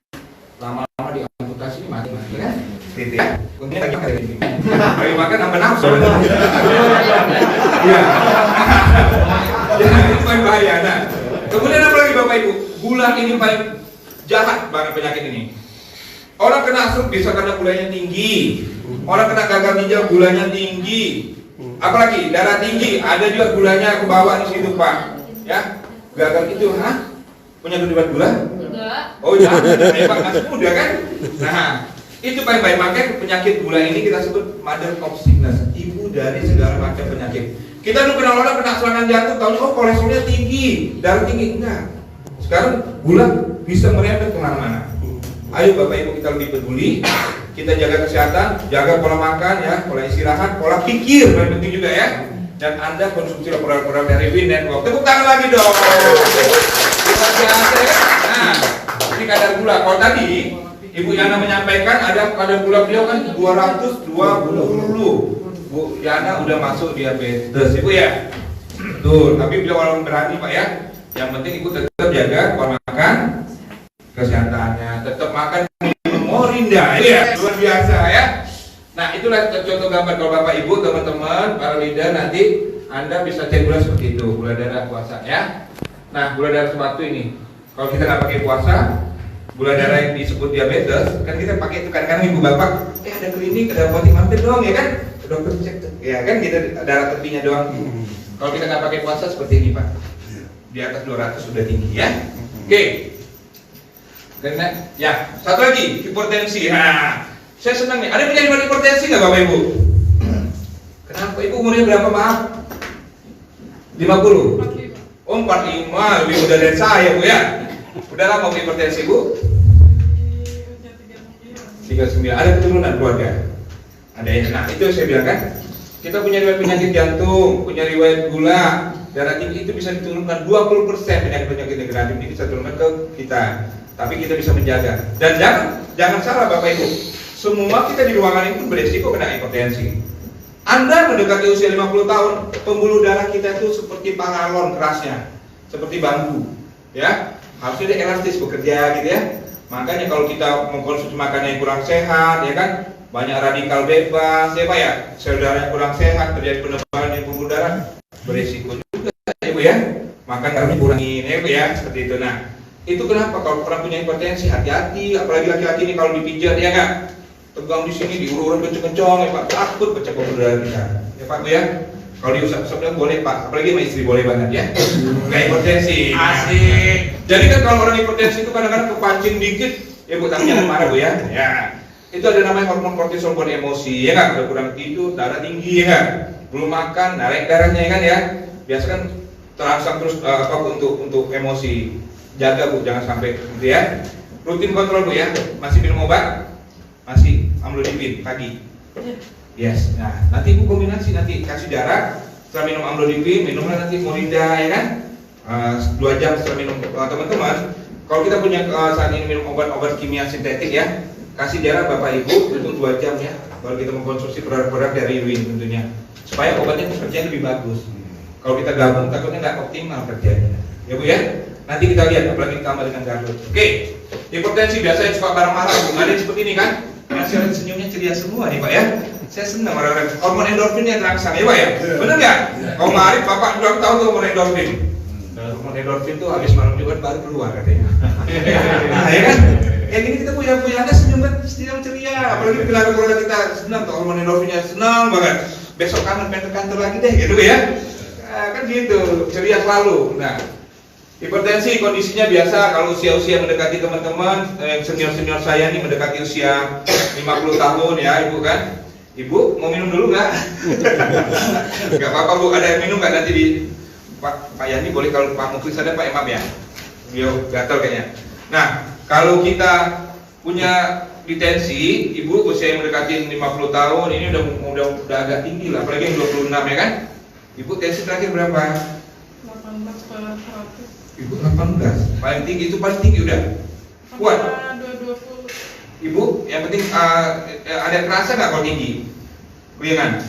Lama-lama diamputasi mati kan? Gitu ya. Kemudian lagi makan ini. Lagi makan tambah nafsu. Iya. Itu paling bahaya. Nah, kemudian apa lagi Bapak Ibu? Gula ini paling jahat banget penyakit ini. Orang kena stroke bisa karena gulanya tinggi. Orang kena gagal ginjal gulanya tinggi. Apalagi darah tinggi, ada juga gulanya ke bawah di situ Pak. Ya, gagal itu, punya kelebihan gula? Enggak. Oh jangan, Pak masih muda kan? Nah, itu baik-baik. Makanya penyakit gula ini kita sebut mother of sickness, ibu dari segala macam penyakit. Kita dulu kenal orang kena serangan jantung, tahunya oh kolesterolnya tinggi, darah tinggi, enggak. Sekarang gula bisa merembet kemana-mana. Ayo Bapak Ibu kita lebih peduli, kita jaga kesehatan, jaga pola makan ya, pola istirahat, pola pikir, paling penting juga ya. Dan Anda konsumsi produk-produk dari Win Network. Tepuk tangan lagi dong. Luar biasa ya. Nah, ini kadar gula. Kalau tadi Ibu Yana menyampaikan ada kadar gula beliau kan 220. Bu Yana udah masuk diabetes, Ibu ya. Betul. Tapi beliau walaupun berani Pak ya. Yang penting Ibu tetap jaga pola makan, kesehatannya, tetap makan minum moringa. Ya, luar biasa ya. Nah itulah contoh gambar kalau Bapak Ibu teman-teman para leader nanti Anda bisa cek gula seperti itu, gula darah puasa ya. Nah, gula darah sewaktu ini, kalau kita nggak pakai puasa, gula darah yang disebut diabetes, kan kita pakai itu kadang-kadang ibu bapak, ada klinik, ada apotek mampir doang ya kan, dokter cek tuh, ya kan kita darah tepinya doang. Kalau kita nggak pakai puasa seperti ini pak, di atas 200 sudah tinggi ya. Oke, karena ya satu lagi hipertensi. Nah, saya senang nih. Ada yang punya hipertensi nggak bapak ibu? Kenapa ibu umurnya berapa maaf? 50. Oh 45, lebih muda dari saya bu ya. Udah lama hipertensi bu? 39. Ada keturunan keluarga? Ada ya. Nah itu saya bilang kan, kita punya riwayat penyakit jantung, punya riwayat gula, darah tinggi, itu bisa diturunkan 20% penyakit-penyakit degeneratif ini bisa turunkan ke kita. Tapi kita bisa menjaga. Dan jangan salah bapak ibu, semua kita di ruangan ini pun beresiko kena hipertensi. Anda mendekati usia 50 tahun, pembuluh darah kita itu seperti pangalon kerasnya, seperti bambu, ya. Harusnya dia elastis bekerja gitu ya. Makanya kalau kita mengkonsumsi makanan yang kurang sehat, ya kan, banyak radikal bebas, ya pak ya, sel darahnya kurang sehat, terjadi penebalan di pembuluh darah, berisiko juga, ya bu ya. Makan darahnya kurangin, ya bu ya, seperti itu. Nah, itu kenapa kalau orang punya hipertensi hati-hati, apalagi laki-laki ini kalau dipijat, ya nggak? Tegang di sini, diurut kenceng-kenceng, ya pak, takut pecah pembuluh darah kita, ya pak bu ya. Kalau diusap-usap boleh pak, apalagi sama istri boleh banget ya. Nggak hipertensi. Asik. Jadi kan kalau orang hipertensi itu kadang-kadang kepancing dikit, ya bu, tapi jangan marah bu ya. Ya, itu ada namanya hormon kortisol, hormon emosi, ya nggak? Udah kurang tidur, darah tinggi, ya nggak? Belum makan, naik darahnya, ya kan ya. Biasa kan terangsang terus untuk emosi. Jaga bu, jangan sampai gitu ya. Rutin kontrol bu ya. Masih minum obat? Masih amlodipin pagi. Yes. Nah, nanti ibu kombinasi, nanti kasih darah, setelah minum amlodipin, minumlah nanti Morinda, ya kan? 2 jam setelah minum. Teman-teman, kalau kita punya saat ini minum obat-obat kimia sintetik ya, kasih darah bapak ibu untuk 2 jam ya, baru kita mengkonsumsi produk-produk dari Win tentunya, supaya obatnya kerjanya lebih bagus. Kalau kita gabung takutnya nggak optimal kerjanya, ya bu ya. Nanti kita lihat, apalagi ditambah dengan gabut. Oke, hipertensi biasanya suka marah-marah, ada yang seperti ini kan? Masih orang senyumnya ceria semua nih pak ya. Saya senang orang-orang hormon endorfinnya terangsang ya pak ya. Bener nggak? Kalau kemarin bapak udah tahu tuh hormon endorfin. Hormon endorfin tuh habis malam Jumat baru keluar katanya. Nah ya kan? Kayak gini kita punya anda senyum kan, senyum ceria. Apalagi keluarga kita senang tuh hormon endorfinnya senang banget. Besok kangen pengen ke kantor lagi deh gitu ya. Nah, kan gitu, ceria selalu. Nah, hipertensi kondisinya biasa kalau usia-usia mendekati teman-teman, senior-senior saya nih mendekati usia 50 tahun ya ibu kan. Ibu mau minum dulu nggak? Nggak apa-apa bu, ada yang minum nggak nanti di Pak Yani boleh, kalau Pak Muklis ada Pak Imam ya. Beliau gatal kayaknya. Nah, kalau kita punya hipertensi, ibu usia yang mendekati 50 tahun ini udah agak tinggi lah, apalagi yang 26 ya kan. Ibu tensi terakhir berapa? 18/100. Ibu 18, paling tinggi itu paling tinggi udah kuat. 220. Ibu, yang penting ada kerasa nggak kalau tinggi? Goyangan?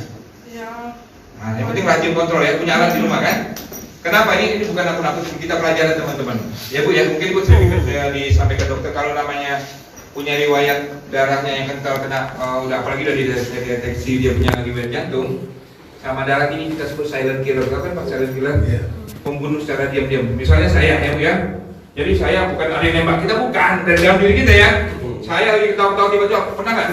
Ya. Nah, yang penting rajin kontrol ya, punya alat di rumah kan? Kenapa ini bukan nakut-nakut, kita pelajaran teman-teman. Ya bu ya, mungkin bu saya disampaikan dokter kalau namanya punya riwayat darahnya yang kental kena, udah apalagi udah dideteksi dia punya riwayat jantung, sama darah ini kita sebut silent killer, kan pak silent killer? Pembunuh secara diam-diam. Misalnya saya ya bu ya. Jadi saya bukan ada yang nembak kita, bukan, dari dalam diri kita ya. Saya lagi ketawa-ketawa tiba-tiba pernah nggak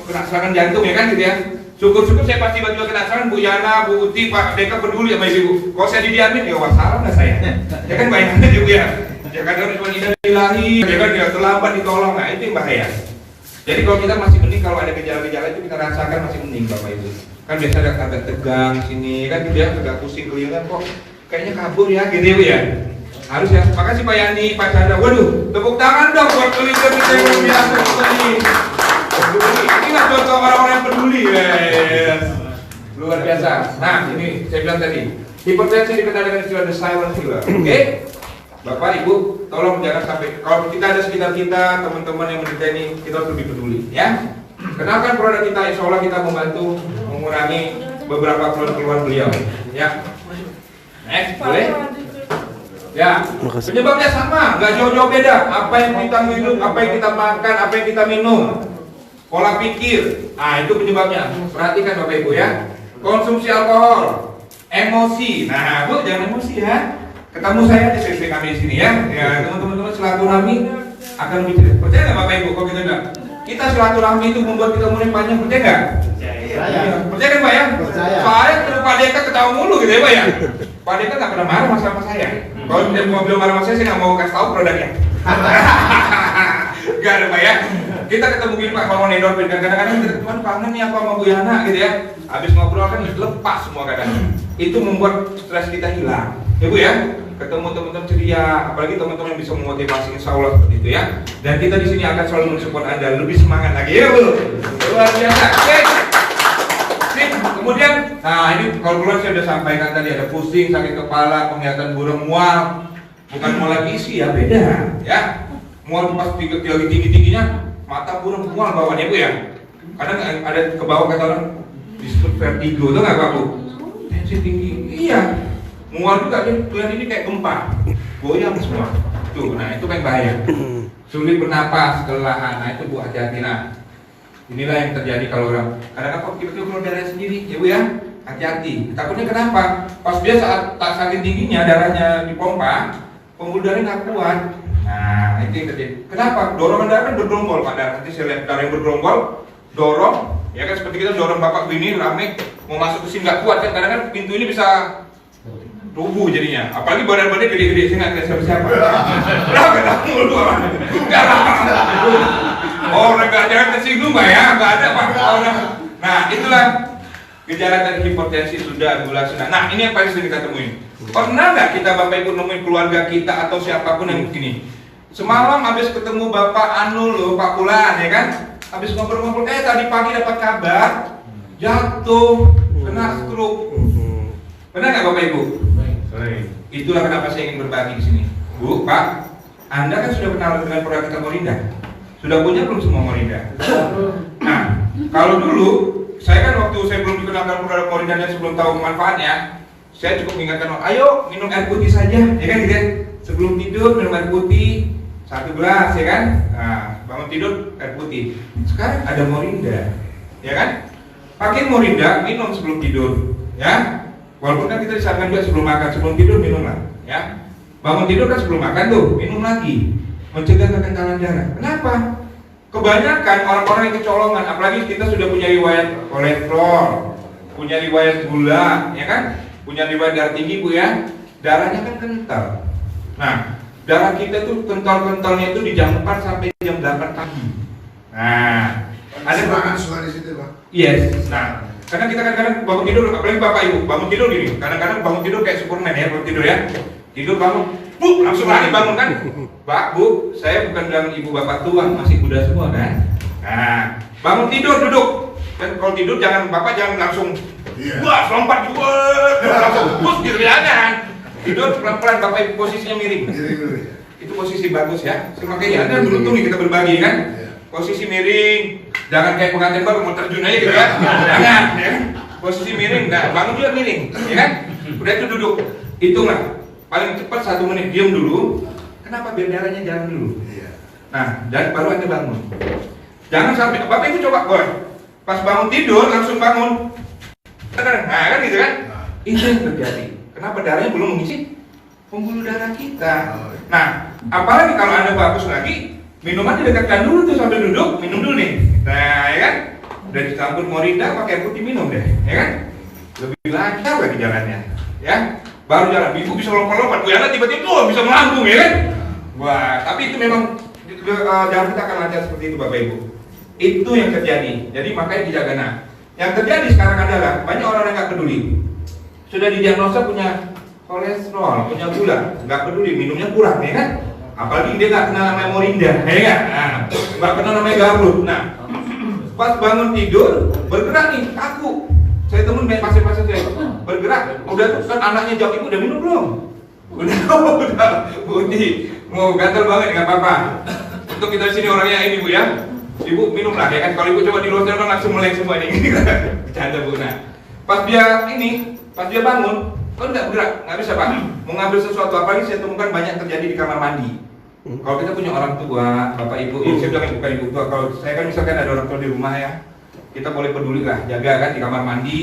kena serangan jantung ya kan gitu ya. Syukur-syukur saya pasti tiba-tiba kena serangan, Bu Yana, Bu Uti, Pak Deka peduli sama ibu. Kalau saya didiamin ya masalah nggak saya. Ya kan bayangannya juga ya. Ya kadang cuma ilahi, ya kan dia terlambat ditolong, nah itu yang bahaya. Jadi kalau kita masih mending kalau ada gejala-gejala itu kita rasakan masih mending Bapak Ibu. Kan biasa ada agak tegang sini kan dia agak pusing keliuran kok kayaknya kabur ya gitu ya. Harus ya. Makasih Pak Yani, Pak Chandra. Waduh, tepuk tangan dong buat kelihatan kita yang luar biasa tadi. Ini nggak contoh orang-orang yang peduli, luar biasa. Nah, ini saya bilang tadi, hipertensi dikenal dengan istilah the silent killer. Oke, Bapak Ibu, tolong jangan sampai kalau kita ada sekitar kita, teman-teman yang menderita ini, kita harus lebih peduli, ya. Kenalkan produk kita, insya Allah kita membantu mengurangi beberapa keluhan-keluhan beliau, ya. Next, boleh? Ya, penyebabnya sama, nggak jauh-jauh beda. Apa yang kita hidup, apa yang kita makan, apa yang kita minum, pola pikir, nah itu penyebabnya. Perhatikan Bapak Ibu ya. Konsumsi alkohol, emosi. Nah, Bu, jangan emosi ya. Ketemu saya di sesi kami di sini ya. Ya, teman-teman silaturahmi akan lebih cerdas. Percaya nggak Bapak Ibu? Kok kita enggak? Kita silaturahmi itu membuat kita mulai panjang, percaya nggak? Percaya kan Pak ya? Percaya. Soalnya terus Pak Deka ketawa mulu gitu ya Pak ya. Pak Deka nggak pernah marah sama saya. Kalau dia mau bilang marah sama saya nggak mau kasih tahu produknya. Gak ada Pak ya. Kita ketemu gini Pak, kalau endorfin kan kadang-kadang teman kangen nih apa sama Bu Yana gitu ya. Habis ngobrol kan lepas semua kadang. Itu membuat stres kita hilang. Ya Bu ya. Ketemu teman-teman ceria, apalagi teman-teman yang bisa memotivasi, insya Allah seperti itu ya. Dan kita di sini akan selalu mensupport Anda lebih semangat lagi ya Bu. Luar biasa. Oke. Sip. Kemudian, nah ini kalau keluar saya sudah sampaikan tadi ada pusing, sakit kepala, penglihatan burung, mual. Bukan mual lagi isi ya, beda ya. Mual pas lagi tinggi-tingginya, mata burung mual bawahnya Bu ya. Kadang ada ke bawah kata orang disebut vertigo, itu nggak Pak Bu? Tensi tinggi, iya. Mual juga kelihatan ini kayak gempa, goyang semua. Tuh, nah itu kan bahaya. Sulit bernapas, kelelahan, nah itu Bu hati-hati. Nah, inilah yang terjadi kalau orang kadang-kadang kita keluar darah sendiri, ya Bu ya. Hati-hati. Takutnya kenapa? Pas dia saat tak sakit tingginya darahnya dipompa, pembuluh darah nggak kuat. Nah, itu yang terjadi. Kenapa? Dorongan darah kan bergerombol Pak. Nanti saya lihat darah yang bergerombol, dorong, ya kan seperti kita dorong bapak ini rame mau masuk ke sini nggak kuat kan? Kadang kan pintu ini bisa rubuh jadinya. Apalagi badan-badannya gede-gede, saya nggak lihat siapa-siapa. Berapa ketemu lu orang? Nggak lah. Orang nggak jangan tersinggung Pak ya, nggak ada Pak. Orang. Nah, itulah gejala dari hipertensi sudah, gula sudah. Nah, ini yang paling sering kita temuin. Pernah nggak kita Bapak Ibu nemuin keluarga kita atau siapapun yang begini? Semalam habis ketemu Bapak Anu loh, Pak Pulan ya kan? Habis ngobrol-ngobrol, tadi pagi dapat kabar jatuh, kena stroke. Benar nggak Bapak Ibu? Itulah kenapa saya ingin berbagi di sini. Bu, Pak, Anda kan sudah kenal dengan produk kita Morinda. Sudah punya belum semua Morinda? Nah, kalau dulu saya kan waktu saya belum dikenalkan produk Morinda dan sebelum tahu manfaatnya, saya cukup mengingatkan, ayo minum air putih saja, ya kan gitu. Sebelum tidur minum air putih 1 gelas, ya kan? Nah, bangun tidur air putih. Sekarang ada Morinda, ya kan? Pakai Morinda, minum sebelum tidur, ya. Walaupun kan kita disarankan juga sebelum makan, sebelum tidur minum lah, ya. Bangun tidur kan sebelum makan tuh, minum lagi, mencegah kekentalan darah. Kenapa? Kebanyakan orang-orang yang kecolongan, apalagi kita sudah punya riwayat kolesterol, punya riwayat gula, ya kan? Punya riwayat darah tinggi Bu ya, darahnya kan kental. Nah, darah kita tuh kental-kentalnya itu di jam 4 sampai jam 8 pagi. Nah, ada suka di situ Pak. Yes. Nah, karena kita kadang-kadang bangun tidur, apalagi Bapak Ibu bangun tidur gini, kadang-kadang bangun tidur kayak Superman ya, bangun tidur ya. Tidur bangun, Bu, langsung lari bangun kan? Pak, Bu, saya bukan bilang ibu bapak tua, masih muda semua kan? Nah, bangun tidur duduk. Dan kalau tidur Bapak jangan langsung wah, lompat juga, langsung bus gitu jangan. Tidur pelan-pelan, Bapak Ibu posisinya miring. Itu posisi bagus ya. Makanya Anda beruntung nih kita berbagi kan? Posisi miring, jangan kayak pengantin baru mau terjun aja gitu ya. Jangan, ya. Posisi miring, nah bangun juga miring, ya kan? Udah itu duduk, hitunglah. Paling cepat 1 menit diam dulu. Kenapa? Biar darahnya jalan dulu. Nah, dan baru Anda bangun. Jangan sampai Bapak Ibu coba, boy. Pas bangun tidur langsung bangun. Nah, kan gitu kan? Itu yang terjadi. Kenapa darahnya belum mengisi pembuluh darah kita? Nah, apalagi kalau Anda bagus lagi, minuman didekatkan dulu tuh sambil duduk, minum dulu nih. Nah, ya kan? Udah dicampur Morinda, pakai putih minum deh, ya kan? Lebih lancar lagi jalannya, ya. Baru jalan, ibu bisa lompat-lompat, Bu Yana tiba-tiba bisa melambung, ya kan? Wah, tapi itu memang jalan kita akan lancar seperti itu, Bapak Ibu. Itu yang terjadi. Jadi makanya dijaga. Nah, yang terjadi sekarang adalah banyak orang yang nggak peduli. Sudah didiagnosa punya kolesterol, punya gula, nggak peduli, minumnya kurang, ya kan? Apalagi dia nggak kenal namanya Morinda, ya kan? Nah, nggak kenal namanya Gabrut. Nah, pas bangun tidur bergerak nih, kaku. Saya temuin banyak pasien-pasien saya bergerak. Udah tuh kan anaknya jawab, ibu udah minum belum? Udah, Budi mau gatal banget nggak apa-apa. Untuk kita di sini orangnya ini Bu ya. Ibu minum lah ya kan. Kalau ibu coba di luar sana langsung meleng semua ini. Bercanda Bu. Nah, pas dia bangun, kan nggak bergerak, nggak bisa Pak. Mau ngambil sesuatu, apalagi saya temukan banyak terjadi di kamar mandi. Kalau kita punya orang tua, bapak ibu, saya bilang bukan ibu tua. Kalau saya kan misalkan ada orang tua di rumah ya, kita boleh peduli lah, jaga kan di kamar mandi,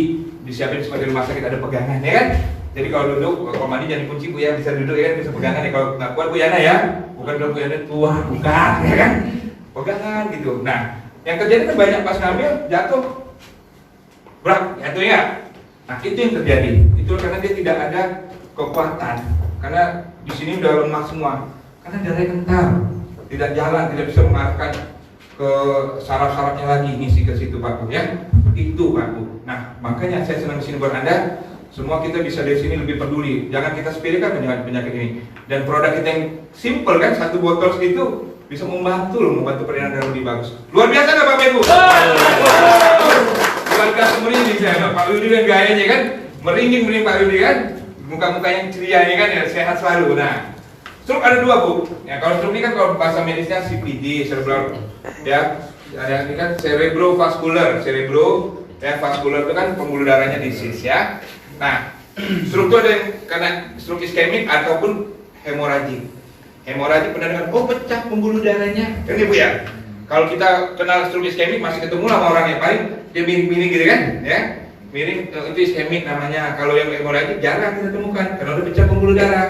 disiapin seperti rumah sakit ada pegangan ya kan. Jadi kalau duduk, kalau mandi jangan dikunci Bu ya, bisa duduk ya kan, bisa pegangan ya. Kalau nggak kuat Bu Yana ya, bukan kalau Bu Yana tua, bukan ya kan, pegangan gitu. Nah, yang terjadi kan banyak pas ngambil jatuh, berat, jatuh ya. Nah itu yang terjadi, itu karena dia tidak ada kekuatan, karena di sini udah lemah semua, karena darahnya kental, tidak jalan, tidak bisa mengarahkan ke saraf-sarafnya lagi ngisi ke situ Pak Bu ya. Itu Pak Bu. Nah makanya saya senang di sini buat Anda. Semua kita bisa dari sini lebih peduli. Jangan kita sepelekan penyakit ini. Dan produk kita yang simple kan, satu botol segitu bisa membantu loh, membantu peredaran darah lebih bagus. Luar biasa nggak Bapak Ibu? Luar biasa merinding saya. Pak Yudi kan gayanya kan merinding Pak Yudi kan, muka-mukanya ceria kan ya, sehat selalu. Nah, stroke ada dua Bu. Ya kalau stroke ini kan kalau bahasa medisnya CPD, cerebral ya. Ada ini kan cerebrovascular, ya vaskular itu kan pembuluh darahnya disease ya. Nah, stroke itu ada yang karena stroke iskemik ataupun hemoragik. Hemoragik pernah dengar, oh pecah pembuluh darahnya, kan ibu ya. Kalau kita kenal stroke iskemik masih ketemu lah sama orang yang paling dia miring-miring gitu kan, ya miring itu iskemik namanya. Kalau yang hemoragik jarang kita temukan karena udah pecah pembuluh darah.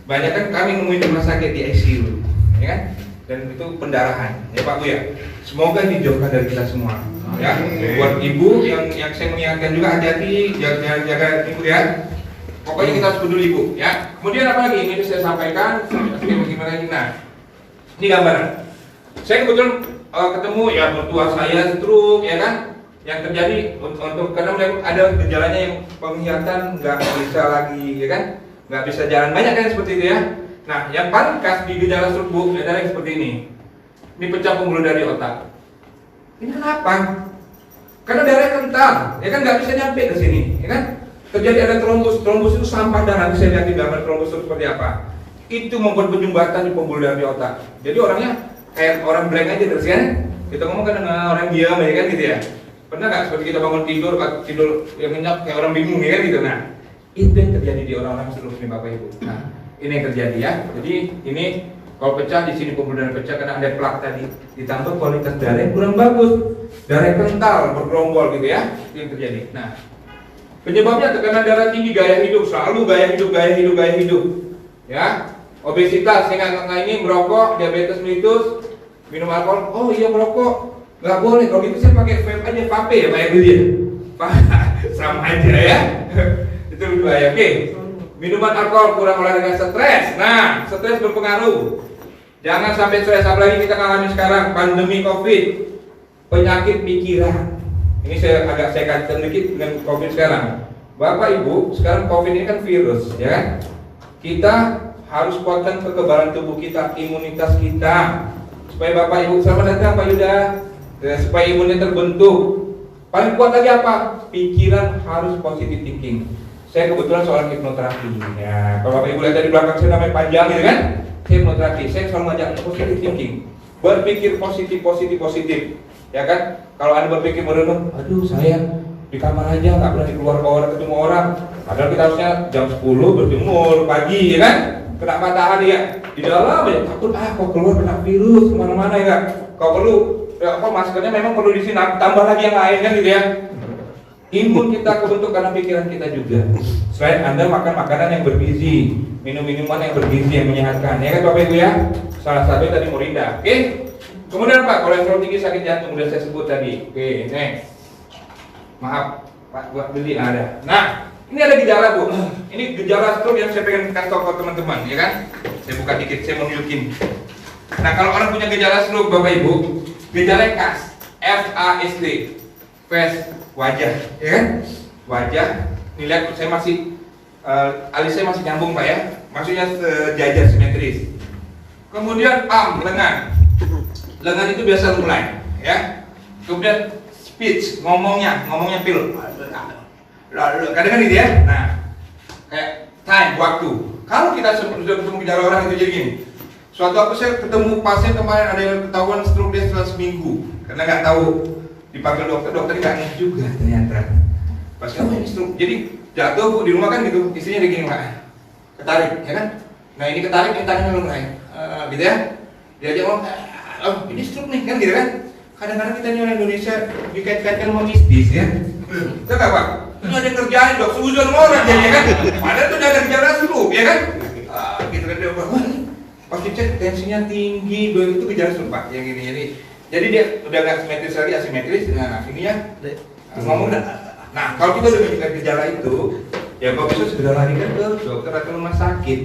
Banyak kan kami nemuin di rumah sakit di ICU, ya kan? Dan itu pendarahan, ya Pak Bu ya. Semoga dijauhkan dari kita semua. Ya, buat ibu yang saya mengingatkan juga hati-hati jaga ibu ya. Pokoknya kita harus peduli ibu ya. Kemudian apa lagi ini saya sampaikan bagaimana lagi. Nah, ini gambaran. Saya kebetulan ketemu ya mertua saya stroke ya kan. Yang terjadi untuk karena mereka ada gejalanya yang penglihatan nggak bisa lagi ya kan, nggak bisa jalan banyak kan seperti itu ya. Nah, yang paling khas di gejala stroke Bu adalah yang seperti ini. Ini pecah pembuluh darah di otak. Ini kenapa? Karena darah kental, ya kan nggak bisa nyampe ke sini, ya kan? Terjadi ada trombus itu sampah darah. Bisa lihat di gambar trombus itu seperti apa? Itu membuat penyumbatan di pembuluh darah di otak. Jadi orangnya kayak orang blank aja terus kan? Kita ngomong kan dengan orang diam ya kan gitu ya. Pernah nggak seperti kita bangun tidur yang nyenyak kayak orang bingung ya kan gitu? Nah, itu yang terjadi di orang-orang stroke ini Bapak Ibu. Nah, ini yang terjadi ya. Jadi ini kalau pecah di sini pembuluh darah pecah karena ada plak tadi, ditambah kualitas darah yang kurang bagus, darah kental bergerombol gitu ya, itu yang terjadi. Nah, penyebabnya tekanan darah tinggi, gaya hidup selalu gaya hidup, ya, obesitas, sehingga ini merokok, diabetes mellitus, minum alkohol, oh iya merokok, nggak boleh. Kalau gitu saya pakai vape aja, vape ya Pak ya beli ya, sama aja ya, itu bahaya. Oke. Minuman alkohol, kurang olahraga, stres. Nah, stres berpengaruh. Jangan sampai stres, apalagi kita ngalamin sekarang pandemi Covid, penyakit pikiran. Ini saya kaitkan sedikit dengan Covid sekarang. Bapak Ibu, sekarang Covid ini kan virus, ya kan? Kita harus kuatkan kekebalan tubuh kita, imunitas kita, supaya Bapak Ibu selamat datang Pak Yuda, supaya imunnya terbentuk. Paling kuat lagi apa? Pikiran harus positive thinking. Saya kebetulan seorang hipnoterapi. Ya, kalau Bapak Ibu lihat dari belakang saya namanya panjang gitu kan? Hipnoterapi. Saya selalu ngajak positive thinking. Berpikir positif. Ya kan? Kalau Anda berpikir merenung, aduh saya di kamar aja nggak berani keluar ketemu orang. Padahal kita harusnya jam 10 berjemur pagi, ya kan? Kena matahari ya. Di dalam ya takut kok keluar kena virus kemana-mana ya. Kalau perlu ya, maskernya memang perlu di sini tambah lagi yang lain kan gitu ya. Imun kita kebentuk karena pikiran kita juga. Selain Anda makan makanan yang bergizi, minum minuman yang bergizi yang menyehatkan, ya kan Bapak Ibu ya. Salah satu tadi Morinda. Oke. Kemudian Pak, kolesterol tinggi, sakit jantung sudah saya sebut tadi. Oke, next. Maaf, Pak buat beli ada. Nah, ini ada gejala Bu. Ini gejala stroke yang saya pengen kasih tahu ke teman-teman, ya kan? Saya buka dikit, saya mau nunjukin. Nah, kalau orang punya gejala stroke Bapak Ibu, gejala khas FASD, face wajah, ya kan? Wajah. Nih lihat saya masih alis saya masih nyambung Pak ya. Maksudnya sejajar simetris. Kemudian lengan. Lengan itu biasa mulai, ya. Kemudian speech, ngomongnya pil. Kadang-kadang gitu ya. Nah, kayak time, waktu. Kalau kita sudah ketemu gejala orang itu jadi gini. Suatu waktu saya ketemu pasien kemarin ada yang ketahuan stroke dia setelah seminggu karena nggak tahu, dipanggil dokter nggak ngeh juga ternyata. Pas kamu ini stroke, jadi jatuh Bu di rumah kan gitu, istrinya begini Pak, ketarik, ya kan? Nah ini ketarik, ini tangannya mulai, gitu ya. Dia aja ngomong, oh ini stroke nih kan gitu kan? kadang-kadang kita ini orang Indonesia dikait-kaitkan sama mistis ya. Betul nggak Pak? Ini ada yang kerjain dok, suzon orang jadi ya kan? Padahal itu udah ada gejala stroke ya kan? Gitu kan dia wah, pas dicek tensinya tinggi, itu gejala stroke Pak yang ini. Jadi dia udah nggak simetris lagi, asimetris. Nah ini ya ngomong dah. Nah kalau kita udah menunjukkan gejala itu, ya kalau bisa segera larikan ke dokter atau rumah sakit.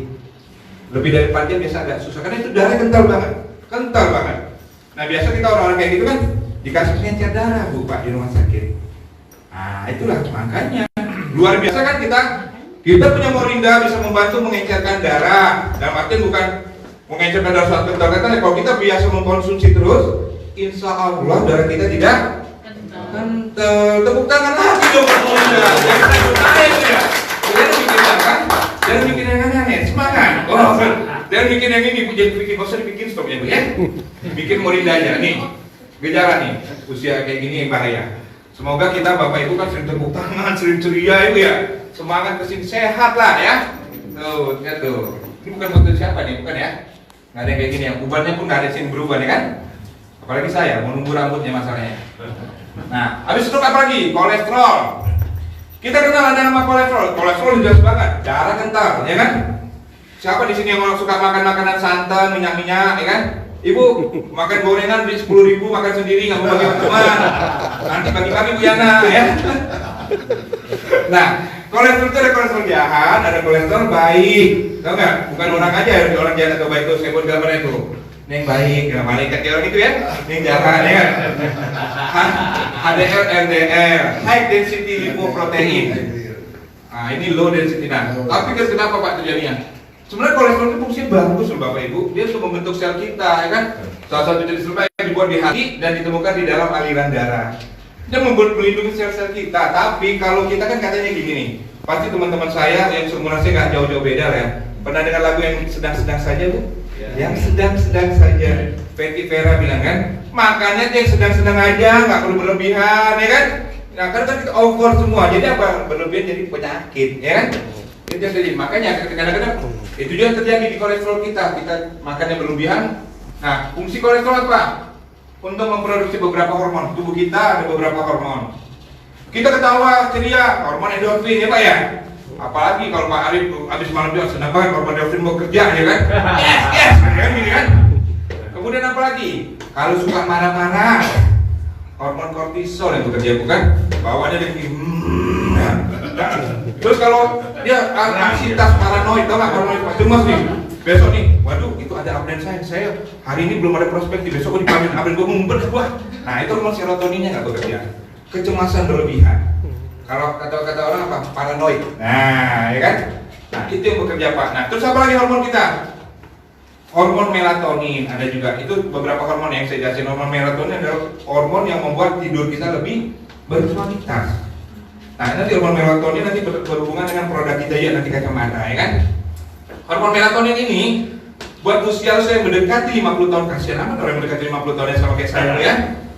Lebih dari 4 jam biasa agak susah karena itu darahnya kental banget. Nah biasa kita orang-orang kayak gitu kan dikasih pengencer darah Bu Pak di rumah sakit. Nah itulah makanya luar biasa kan kita punya Morinda bisa membantu mengencerkan darah. Dalam artian bukan mengencerkan darah suatu kental kan kalau kita biasa mengkonsumsi terus, insya Allah darah kita tidak kental. Tepuk tangan lagi dong Morinda. Jangan takut naik ya. Kalian bikin apa? Jangan bikin yang aneh-aneh, semangat. Jangan bikin yang ini, jangan bikin bosan, dibikin stop ya Bu ya. Bikin Morinda aja nih. Gejala nih, usia kayak gini yang bahaya. Semoga kita Bapak Ibu kan sering tepuk tangan, sering ceria itu ya. Semangat kesini sehat lah ya. Tuh, lihat tuh. Ini bukan foto siapa nih, bukan ya? Nggak ada yang kayak gini ya. Ubannya pun nggak ada sini berubah ya kan? Apalagi saya mau nunggu rambutnya masalahnya. Nah, habis itu apa lagi? Kolesterol. Kita kenal ada nama kolesterol. Kolesterol jelas banget, darah kental, ya kan? Siapa di sini yang suka makan makanan santan, minyak-minyak, ya kan? Ibu makan gorengan beli 10.000 makan sendiri nggak mau bagi teman. Nanti bagi-bagi Bu Yana ya. Nah, kolesterol itu ada kolesterol jahat, ada kolesterol baik. Tahu nggak? Bukan orang aja orang jahat atau baik itu saya buat gambar itu. Ini yang baik, ya malaikat orang itu ya. Ini yang jahat ya kan? HDL, LDL, high density lipoprotein. Nah, ini low density. Nah, tapi kenapa Pak terjadinya? Sebenarnya kolesterol itu fungsinya bagus loh Bapak Ibu. Dia untuk membentuk sel kita, ya kan? Salah satu jenis lemak yang dibuat di hati dan ditemukan di dalam aliran darah. Dia melindungi sel-sel kita. Tapi kalau kita kan katanya gini nih, pasti teman-teman saya yang seumuran saya nggak jauh-jauh beda lah ya. Pernah dengar lagu yang sedang-sedang saja Bu? Ya. Yang sedang-sedang saja. Betty Vera bilang kan, makanya yang sedang-sedang aja, nggak perlu berlebihan, ya kan? Nah, karena kan kita over semua, jadi apa? Berlebihan jadi penyakit, ya kan? Itu yang terjadi. Makanya kadang-kadang itu juga terjadi di kolesterol kita makannya berlebihan. Nah, fungsi kolesterol apa? Untuk memproduksi beberapa hormon. Tubuh kita ada beberapa hormon. Kita ketawa ceria, hormon endorfin ya Pak ya. Apalagi kalau Pak Arif habis malam juga senang banget hormon endorfin mau kerja ya kan. Yes, kan gini kan. Kemudian apa lagi? Kalau suka marah-marah, hormon kortisol yang bekerja bukan? Bawaannya dia begini. Terus kalau dia anksitas, paranoid, tau nggak paranoid pas cemas nih, besok nih, waduh itu ada update saya hari ini belum ada prospek, besok gue dipanggil update gue ngumpet gua. Nah itu hormon serotoninnya nggak bekerja, kecemasan berlebihan. Kalau kata orang apa? Paranoid. Nah ya kan? Nah itu yang bekerja Pak. Nah terus apa lagi hormon kita? Hormon melatonin ada juga. Itu beberapa hormon yang saya jelasin. Hormon melatonin adalah hormon yang membuat tidur kita lebih berkualitas. Nah nanti hormon melatonin nanti berhubungan dengan produk kita ya nanti kacamata ya kan. Hormon melatonin ini buat usia saya mendekati 50 tahun, kasihan amat orang yang mendekati 50 tahun yang sama kayak saya ya.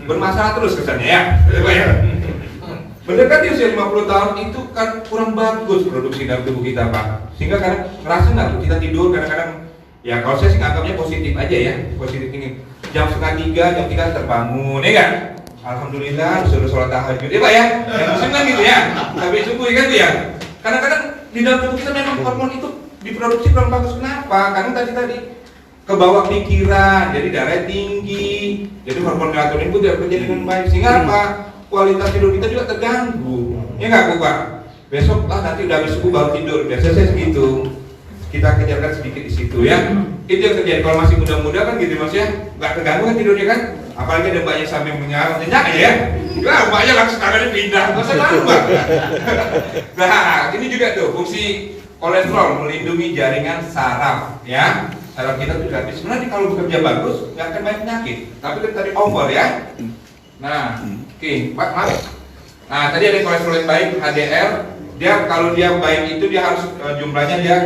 Bermasalah terus kesannya ya. Mendekati usia 50 tahun itu kan kurang bagus produksi dalam tubuh kita Pak. Sehingga kadang ngerasa nggak kita tidur kadang-kadang ya kalau saya sih nganggapnya positif aja ya. Positif ini jam 2:30, jam 3 terbangun ya kan. Alhamdulillah sudah sholat tahajud ya Pak ya. Yang muslim kan gitu ya. Habis subuh kan itu ya. Kadang-kadang di dalam tubuh kita memang hormon itu diproduksi kurang bagus. Kenapa? Karena tadi kebawa pikiran, jadi darah tinggi, jadi hormon melatonin itu tidak bekerja dengan baik. Sehingga apa? Kualitas tidur kita juga terganggu. Ya nggak Bu Pak? Besok lah nanti udah habis subuh baru tidur. Biasanya saya segitu. Kita kejarkan sedikit di situ ya. Itu yang terjadi kalau masih muda-muda kan gitu Mas ya. Nggak terganggu kan tidurnya kan? Apalagi ada mbaknya sambil nyenyak aja ya. Nah, mbaknya langsung tangannya pindah. Masa lalu Mbak? Nah, ini juga tuh fungsi kolesterol melindungi jaringan saraf ya. Saraf kita tuh gratis. Sebenarnya kalau bekerja bagus nggak akan banyak penyakit. Tapi kan tadi over ya. Nah, oke, Pak, maaf. Nah, tadi ada kolesterol yang baik, HDL. Dia kalau dia baik itu dia harus jumlahnya dia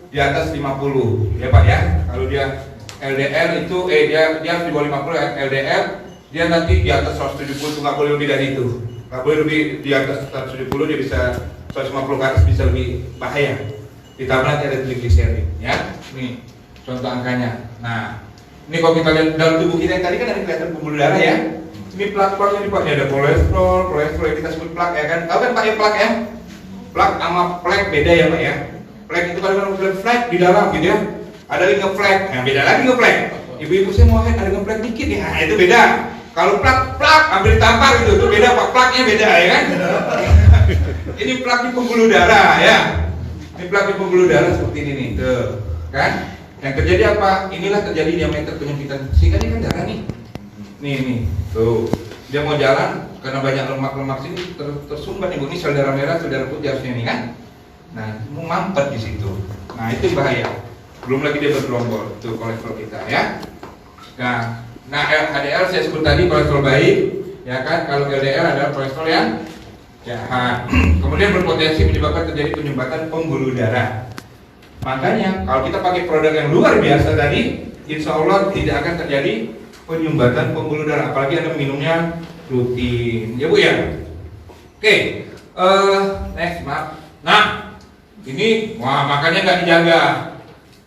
di atas 50 ya Pak ya. Kalau dia LDL itu dia harus di bawah 50 LDL, dia nanti di atas 170, nggak boleh lebih dari itu. Nggak boleh lebih di atas 170, dia bisa 150 ke atas bisa lebih bahaya. Ditambah nanti ada triglycerid ya. Nih contoh angkanya. Nah, ini kalau kita lihat dalam tubuh kita yang tadi kan ada kelihatan pembuluh darah ya. Ini plak-plaknya nih Pak, ini ada kolesterol yang kita sebut plak ya kan? Tahu kan Pak ya plak ya? Plak sama flek beda ya Pak ya? Flek itu kadang-kadang udah flek di dalam gitu ya. Ada lagi ngeflek, nah beda lagi ngeflek. Ibu-ibu saya mau ada ngeflek dikit ya, nah, itu beda. Kalau plak ambil tampar gitu, itu beda Pak, plaknya beda ya kan? Ini plak di pembuluh darah ya. Ini plak di pembuluh darah seperti ini nih, tuh kan? Yang terjadi apa? Inilah terjadi diameter penyempitan. Sehingga ini kan darah nih. Nih, tuh. Dia mau jalan karena banyak lemak-lemak sini tersumbat nih Bu. Ini sel darah merah, sel darah putih harusnya nih kan. Nah, mau mampet di situ. Nah, itu bahaya. Belum lagi dia bergerombol tuh kolesterol kita ya. Nah, HDL saya sebut tadi kolesterol baik, ya kan? Kalau LDL adalah kolesterol yang jahat. Kemudian berpotensi menyebabkan terjadi penyumbatan pembuluh darah. Makanya kalau kita pakai produk yang luar biasa tadi, insya Allah tidak akan terjadi penyumbatan pembuluh darah, apalagi Anda minumnya rutin, ya Bu ya. Oke, next maaf. Nah, ini makanya nggak dijaga.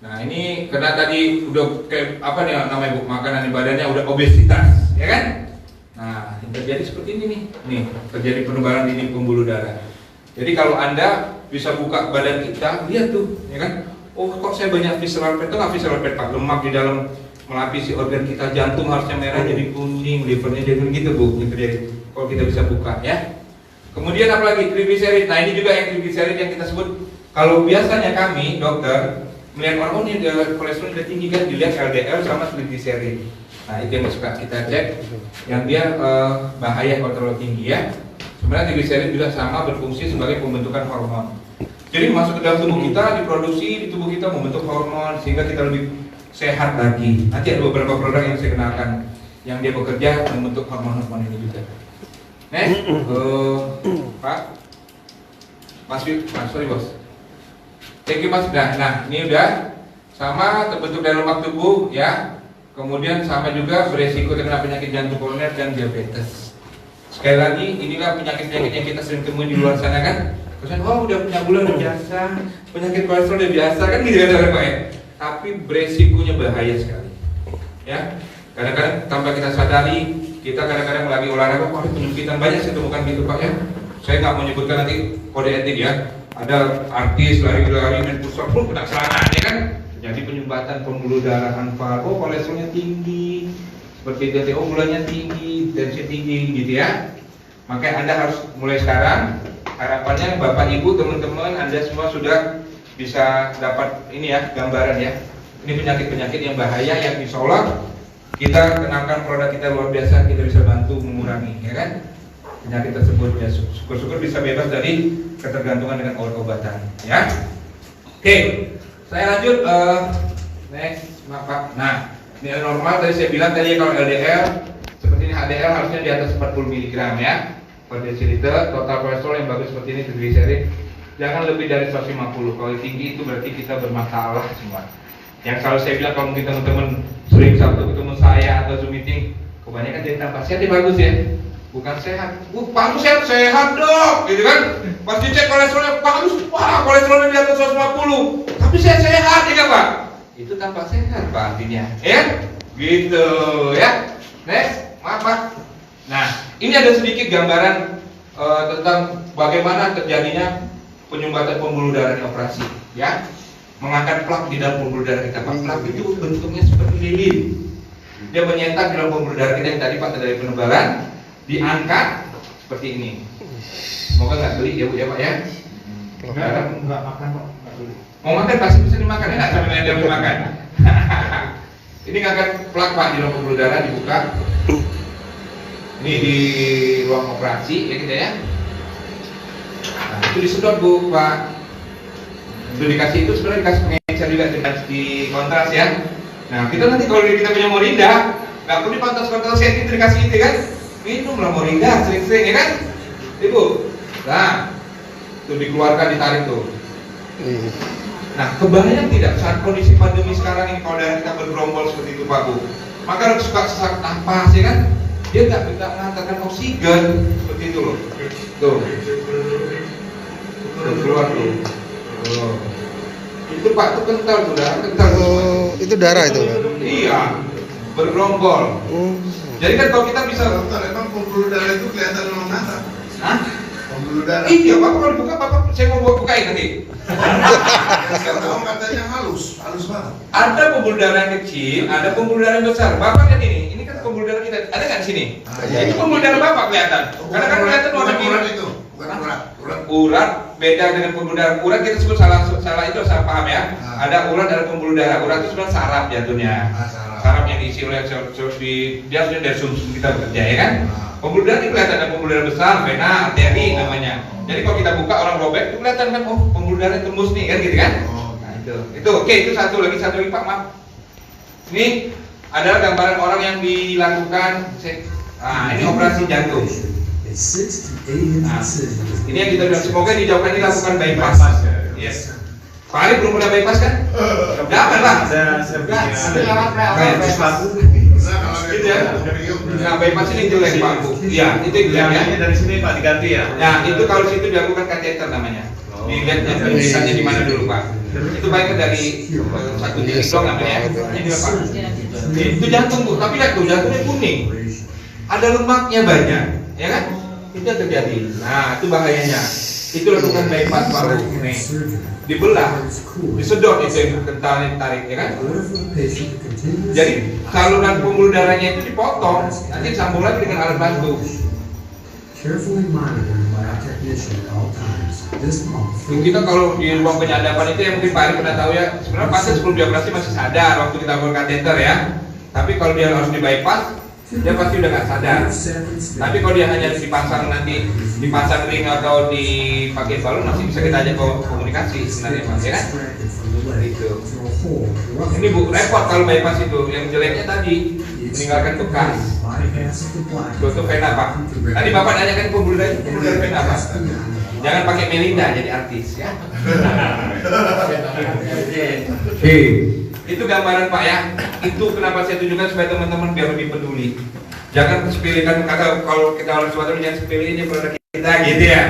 Nah ini karena tadi udah kayak apa nih namanya Bu, makanan di badannya udah obesitas, ya kan? Nah yang terjadi seperti ini nih terjadi penebalan dinding pembuluh darah. Jadi kalau Anda bisa buka badan kita, lihat tuh, ya kan? Oh kok saya banyak visceral fat, itu nggak visceral fat Pak, lemak di dalam melapisi organ kita, jantung harusnya merah jadi kuning, livernya jadi gitu Bu, yang terjadi kalau kita bisa buka ya. Kemudian apalagi trigliserid. Nah ini juga yang trigliserid yang kita sebut, kalau biasanya kami dokter melihat orang ini kolesterol udah tinggi kan, dilihat LDL sama trigliserid. Nah itu yang suka kita cek, yang dia bahaya kalau terlalu tinggi ya. Sebenarnya trigliserid juga sama berfungsi sebagai pembentukan hormon. Jadi masuk ke dalam tubuh kita, diproduksi di tubuh kita membentuk hormon sehingga kita lebih sehat lagi. Nanti ada beberapa produk yang saya kenalkan yang dia bekerja membentuk hormon-hormon ini juga. Next, Pak, sorry bos. Thank you Mas. Nah, ini udah sama terbentuk dari lemak tubuh ya. Kemudian sama juga beresiko terkena penyakit jantung koroner dan diabetes. Sekali lagi, inilah penyakit-penyakit yang kita sering temui di luar sana kan. Terus oh udah punya gula udah biasa, penyakit kolesterol udah biasa kan gitu kan Pak ya. Tapi beresikonya bahaya sekali. Ya. Kadang-kadang tanpa kita sadari, kita kadang-kadang lagi olahraga, penyempitan banyak saya temukan gitu Pak ya. Saya nggak mau menyebutkan nanti kode etik ya. Ada artis lari-lari main pusat pun kena serangan ya kan. Jadi penyumbatan pembuluh darah anfal, oh kolesterolnya tinggi, seperti itu, oh gulanya tinggi, tensi tinggi gitu ya. Makanya Anda harus mulai sekarang. Harapannya Bapak Ibu teman-teman Anda semua sudah bisa dapat ini ya gambaran ya. Ini penyakit-penyakit yang bahaya yang insya Allah kita kenalkan produk kita luar biasa, kita bisa bantu mengurangi ya kan penyakit tersebut ya. Syukur-syukur bisa bebas dari ketergantungan dengan obat-obatan ya. Oke, saya lanjut next maaf Pak. Nah ini normal tadi saya bilang tadi kalau LDL seperti ini, HDL harusnya di atas 40 mg ya per desiliter. Total kolesterol yang bagus seperti ini trigliserid jangan lebih dari 150. Kalau tinggi itu berarti kita bermasalah semua. Yang selalu saya bilang kalau mungkin teman-teman sering Sabtu ketemu saya atau Zoom meeting, kebanyakan jadi tambah sehat bagus ya. Bukan sehat, Pak sehat dok, gitu kan? Pas dicek kolesterolnya bagus, wah kolesterolnya di atas 150. Tapi saya sehat ya Pak? Itu tanpa sehat Pak artinya, ya? Gitu ya. Next, maaf Pak. Nah, ini ada sedikit gambaran tentang bagaimana terjadinya penyumbatan pembuluh darah di operasi, ya. Mengangkat plak di dalam pembuluh darah kita. Pak, plak itu bentuknya seperti lilin. Dia menyetak di dalam pembuluh darah kita yang tadi Pak dari penebalan, diangkat seperti ini. Semoga nggak geli ya Bu ya Pak ya. Nggak makan Pak, nggak geli. Mau makan pasti bisa dimakan ya, nggak sampai dia makan. Ini ngangkat plak Pak di dalam pembuluh darah dibuka. Ini di ruang operasi ya kita ya. Nah, itu disedot Bu Pak. Itu dikasih, itu sebenarnya dikasih pengencer juga di kontras ya. Nah kita nanti kalau kita punya morinda, nggak perlu dikontras-kontras itu dikasih itu kan. Minumlah morinda sering-sering ya kan, Ibu. Nah itu dikeluarkan, ditarik tuh. Nah kebayang tidak saat kondisi pandemi sekarang ini kalau darah kita bergerombol seperti itu Pak Bu, maka suka sesak nafas ya kan. Dia nggak bisa menghantarkan oksigen seperti itu loh. Tuh keluar tuh. Oh. Itu Pak, itu kental tuh, darah kental. Oh, itu darah itu kan? Iya, bergerombol. Jadi kan kalau kita bisa pembuluh darah itu kelihatan memang mata. Hah? Pembuluh darah. Iya, Bapak kalau dibuka, Bapak saya mau bukain nanti. Saya tahu katanya halus banget. Ada pembuluh darah yang kecil, ada pembuluh darah yang besar. Bapak lihat ini kan pembuluh darah kita. Ada nggak di sini? Itu pembuluh darah Bapak kelihatan. Karena kan kelihatan warna biru. Urat itu, bukan urat. Urat beda dengan pembuluh darah. Urat kita sebut salah itu salah paham ya. Ada urat, ada pembuluh darah. Urat itu sebenarnya saraf jatuhnya. Saraf yang diisi oleh dia sudah dari sumsum kita bekerja ya kan. Pembuluh darah ini kelihatan ada pembuluh darah besar, vena, arteri namanya. Jadi kalau kita buka orang robek itu kelihatan kan, oh pembuluh darah tembus nih kan gitu kan. Nah itu oke, itu satu lagi Pak, maaf. Ini adalah gambaran orang yang dilakukan ini operasi jantung. Nah, ini yang kita bilang semoga dijauhkan dilakukan bypass. Yes. Pak Ali belum pernah bypass kan? Jangan lah. Gitu ya. Nah, bypass ini jelek Pak. Iya, itu jelek ya. Dari sini Pak diganti ya. Nah, itu kalau situ dilakukan kateter namanya. Dilihatnya tulisannya di mana dulu Pak? Itu baiknya dari satu titik doang namanya. Ini Pak. Itu jantung Bu, tapi lihat tuh jantungnya kuning. Ada lemaknya banyak, ya kan? Itu yang terjadi. Nah, itu bahayanya. Itu lakukan bypass paru nih. Dibelah, disedot itu yang kentalnya ditarik, ya kan? Jadi saluran pembuluh darahnya itu dipotong, nanti disambung lagi dengan alat bantu. Kita kalau di ruang penyadapan itu yang mungkin Pak Ari pernah tahu ya, sebenarnya pasien sebelum dioperasi masih sadar waktu kita buat kateter ya. Tapi kalau dia harus di bypass, dia pasti udah nggak sadar. Tapi kalau dia hanya dipasang nanti dipasang ring atau dipakai balon masih bisa kita ajak komunikasi sebenarnya Pak, ya kan? Itu. Ini Bu, repot kalau bypass itu. Yang jeleknya tadi meninggalkan bekas. Tutup vena Pak. Tadi Bapak nanya kan pembuluh darah vena Pak. Jangan pakai Melinda jadi artis ya. Itu gambaran Pak ya. Itu kenapa saya tunjukkan supaya teman-teman biar lebih peduli. Jangan sepelekan kata kalau kita harus sesuatu jangan sepelein dia pada kita gitu ya.